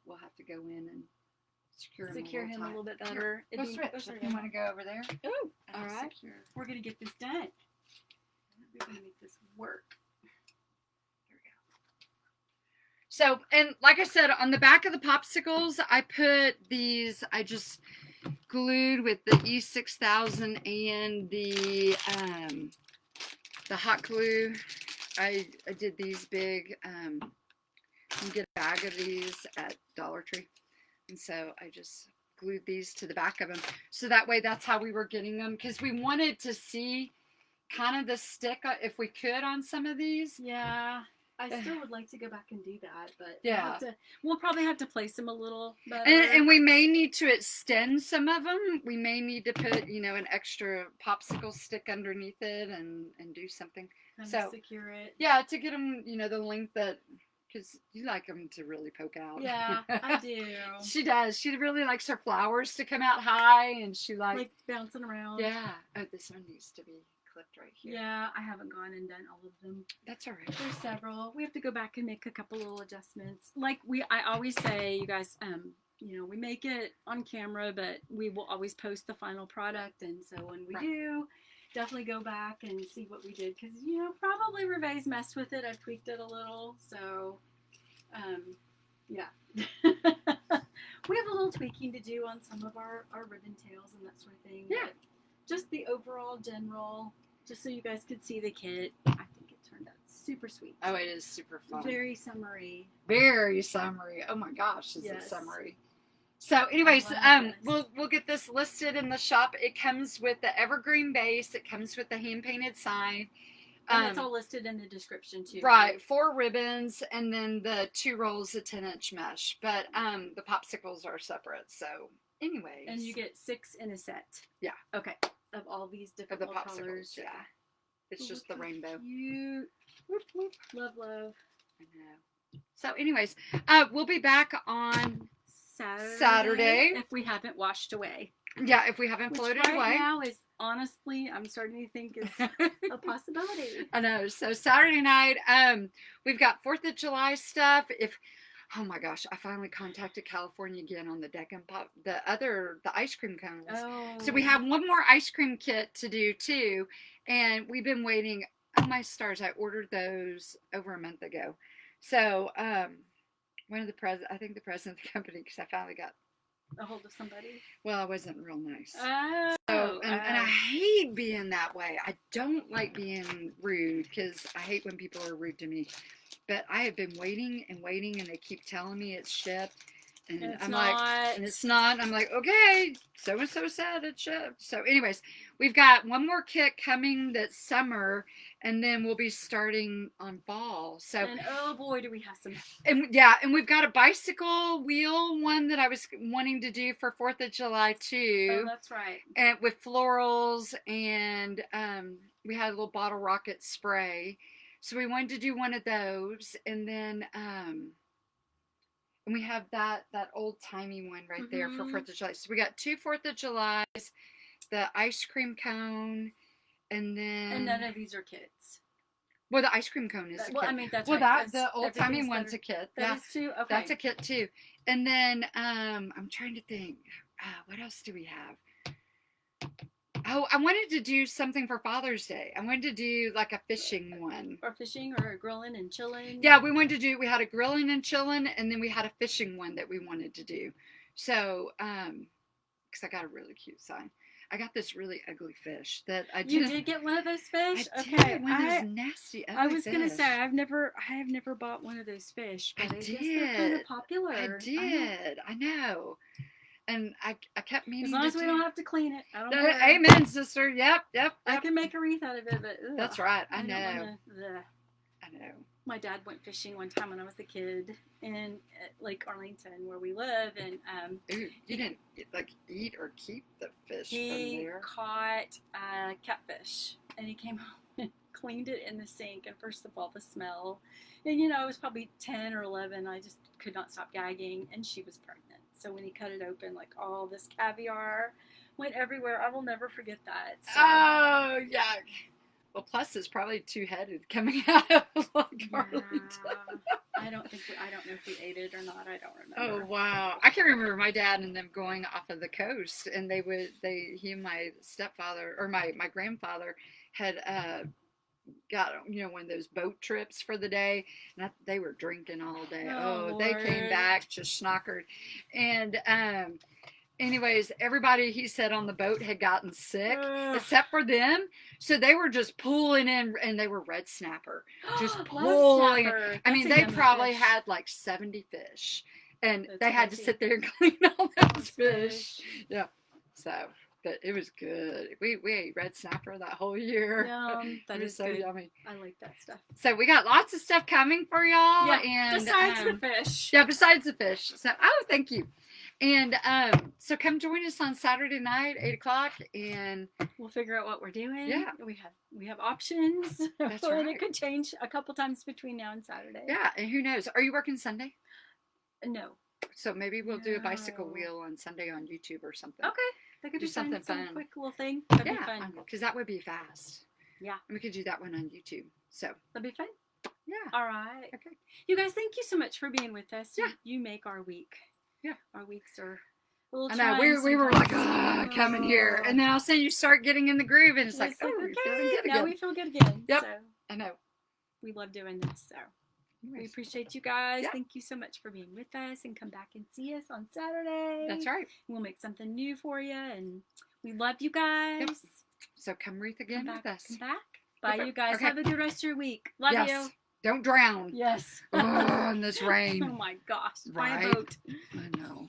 we'll have to go in and secure him a little bit better. Go switch. If you want to go over there. Ooh, all right. Secure. We're gonna get this done. We're gonna make this work. Here we go. So, and like I said, on the back of the popsicles, I put these. I just glued with the E6000 and the hot glue. I did these big. You can get a bag of these at Dollar Tree, and so I just glued these to the back of them. So that way, that's how we were getting them, because we wanted to see kind of the stick if we could on some of these. Yeah, I still would like to go back and do that, but yeah, we'll probably have to place them a little better. And we may need to extend some of them. We may need to put, an extra popsicle stick underneath it and do something. Kind so of secure it. Yeah, to get them, the length that, because you like them to really poke out. Yeah, I do. She does. She really likes her flowers to come out high, and she like bouncing around. Yeah. Oh, this one needs to be clipped right here. Yeah, I haven't gone and done all of them. That's all right. There's several. We have to go back and make a couple little adjustments. Like I always say, you guys, we make it on camera, but we will always post the final product. And so when we do, definitely go back and see what we did, because probably Reve's messed with it. I've tweaked it a little, so yeah. We have a little tweaking to do on some of our ribbon tails and that sort of thing. Yeah. But just the overall general, just so you guys could see the kit, I think it turned out super sweet. Oh, it is super fun. Very summery. Very summery. Oh my gosh, is it summery? So, anyways, Oh, we'll get this listed in the shop. It comes with the evergreen base. It comes with the hand painted sign. And it's all listed in the description too. Right, 4 ribbons and then the 2 rolls of 10-inch mesh. But the popsicles are separate. So, anyways. And you get 6 in a set. Yeah. Okay. Of all these different of the popsicles, colors. yeah. It's just the rainbow. Cute. Whoop, whoop. Love, love. I know. So, anyways, we'll be back on Saturday. If we haven't washed away. Yeah, if we haven't floated away. Right now is honestly, I'm starting to think is a possibility. I know. So Saturday night, we've got 4th of July stuff. Oh my gosh, I finally contacted California again on the deck and pop, the ice cream cones. Oh. So we have one more ice cream kit to do too, and we've been waiting. My Stars. I ordered those over a month ago. So, one of the I think the president of the company, because I finally got a hold of somebody. Well, I wasn't real nice. Oh. So, and I hate being that way. I don't like being rude because I hate when people are rude to me. But I have been waiting and waiting, and they keep telling me it's shipped. And I'm like, and it's not. And I'm like, okay, so and so said it's shipped. So, anyways, we've got one more kit coming that's summer, and then we'll be starting on fall. So, and oh boy, do we have some. And yeah, and we've got a bicycle wheel one that I was wanting to do for 4th of July too. Oh, that's right. And with florals, and we had a little bottle rocket spray. So we wanted to do one of those, and then and we have that old timey one right there for 4th of July. So we got 2 4th of Julys, the ice cream cone, and then. And none of these are kits. Well, the ice cream cone is a kit. Well, I mean, that's well, right. The old timey one's a kit. That is too. Okay. That's a kit too. And then I'm trying to think. What else do we have? Oh, I wanted to do something for Father's Day. I wanted to do like a fishing one. Or fishing, or a grilling and chilling. Yeah, we had a grilling and chilling, and then we had a fishing one that we wanted to do. So, because I got a really cute sign. I got this really ugly fish that I just. You did get one of those fish? I okay. Did, one of those nasty ugly I was fish. Gonna say I have never bought one of those fish, but I guess they're kind of popular. I did. I know. And I kept meaning as long as we don't have to clean it. I don't know. Amen, sister. Yep. I can make a wreath out of it, but ugh, that's right. I know. I know. My dad went fishing one time when I was a kid in Lake Arlington, where we live, and Ooh, you didn't like eat or keep the fish from there. He caught catfish, and he came home and cleaned it in the sink. And first of all, the smell, and I was probably 10 or 11. I just could not stop gagging, and she was pregnant. So when he cut it open, like all this caviar went everywhere. I will never forget that. So. Oh, yuck. Well, plus it's probably two-headed coming out of Lake Arlington. I don't know if we ate it or not. I don't remember. Oh, wow. I can remember my dad and them going off of the coast, and he and my stepfather, or my grandfather had got one of those boat trips for the day, and they were drinking all day. They came back just schnockered, and anyways, everybody, he said, on the boat had gotten sick except for them, so they were just pulling in, and they were red snapper, just pulling. I mean, they probably had like 70 fish, and they had to sit there and clean all those fish. Yeah, so. But it was good. We ate red snapper that whole year. Yum, that is so good. yummy. I like that stuff. So we got lots of stuff coming for y'all. Yeah, and besides the fish. Yeah, besides the fish. So thank you. And so come join us on Saturday night, 8:00, and we'll figure out what we're doing. Yeah, we have options. That's right. right. It could change a couple times between now and Saturday. Yeah, and who knows? Are you working Sunday? No. So maybe we'll do a bicycle wheel on Sunday on YouTube or something. Okay. That could do be something fun. Some quick little thing. That'd be fun. Because that would be fast. Yeah. And we could do that one on YouTube. So. That'd be fun. Yeah. All right. Okay. You guys, thank you so much for being with us. Yeah. You make our week. Yeah. Our weeks are a little I know. We were like, coming here. And then all of a sudden you start getting in the groove, and it's like, okay. we're feeling good again. Now we feel good again. Yep. So I know. We love doing this. So. Anyways. We appreciate you guys. Yeah. Thank you so much for being with us, and come back and see us on Saturday. That's right. We'll make something new for you, and we love you guys. Yep. So come wreath again with us. Come back. Bye, you guys. Okay. Have a good rest of your week. Love you. Don't drown. Yes. In this rain. Oh my gosh. Right? Buy a boat. I know.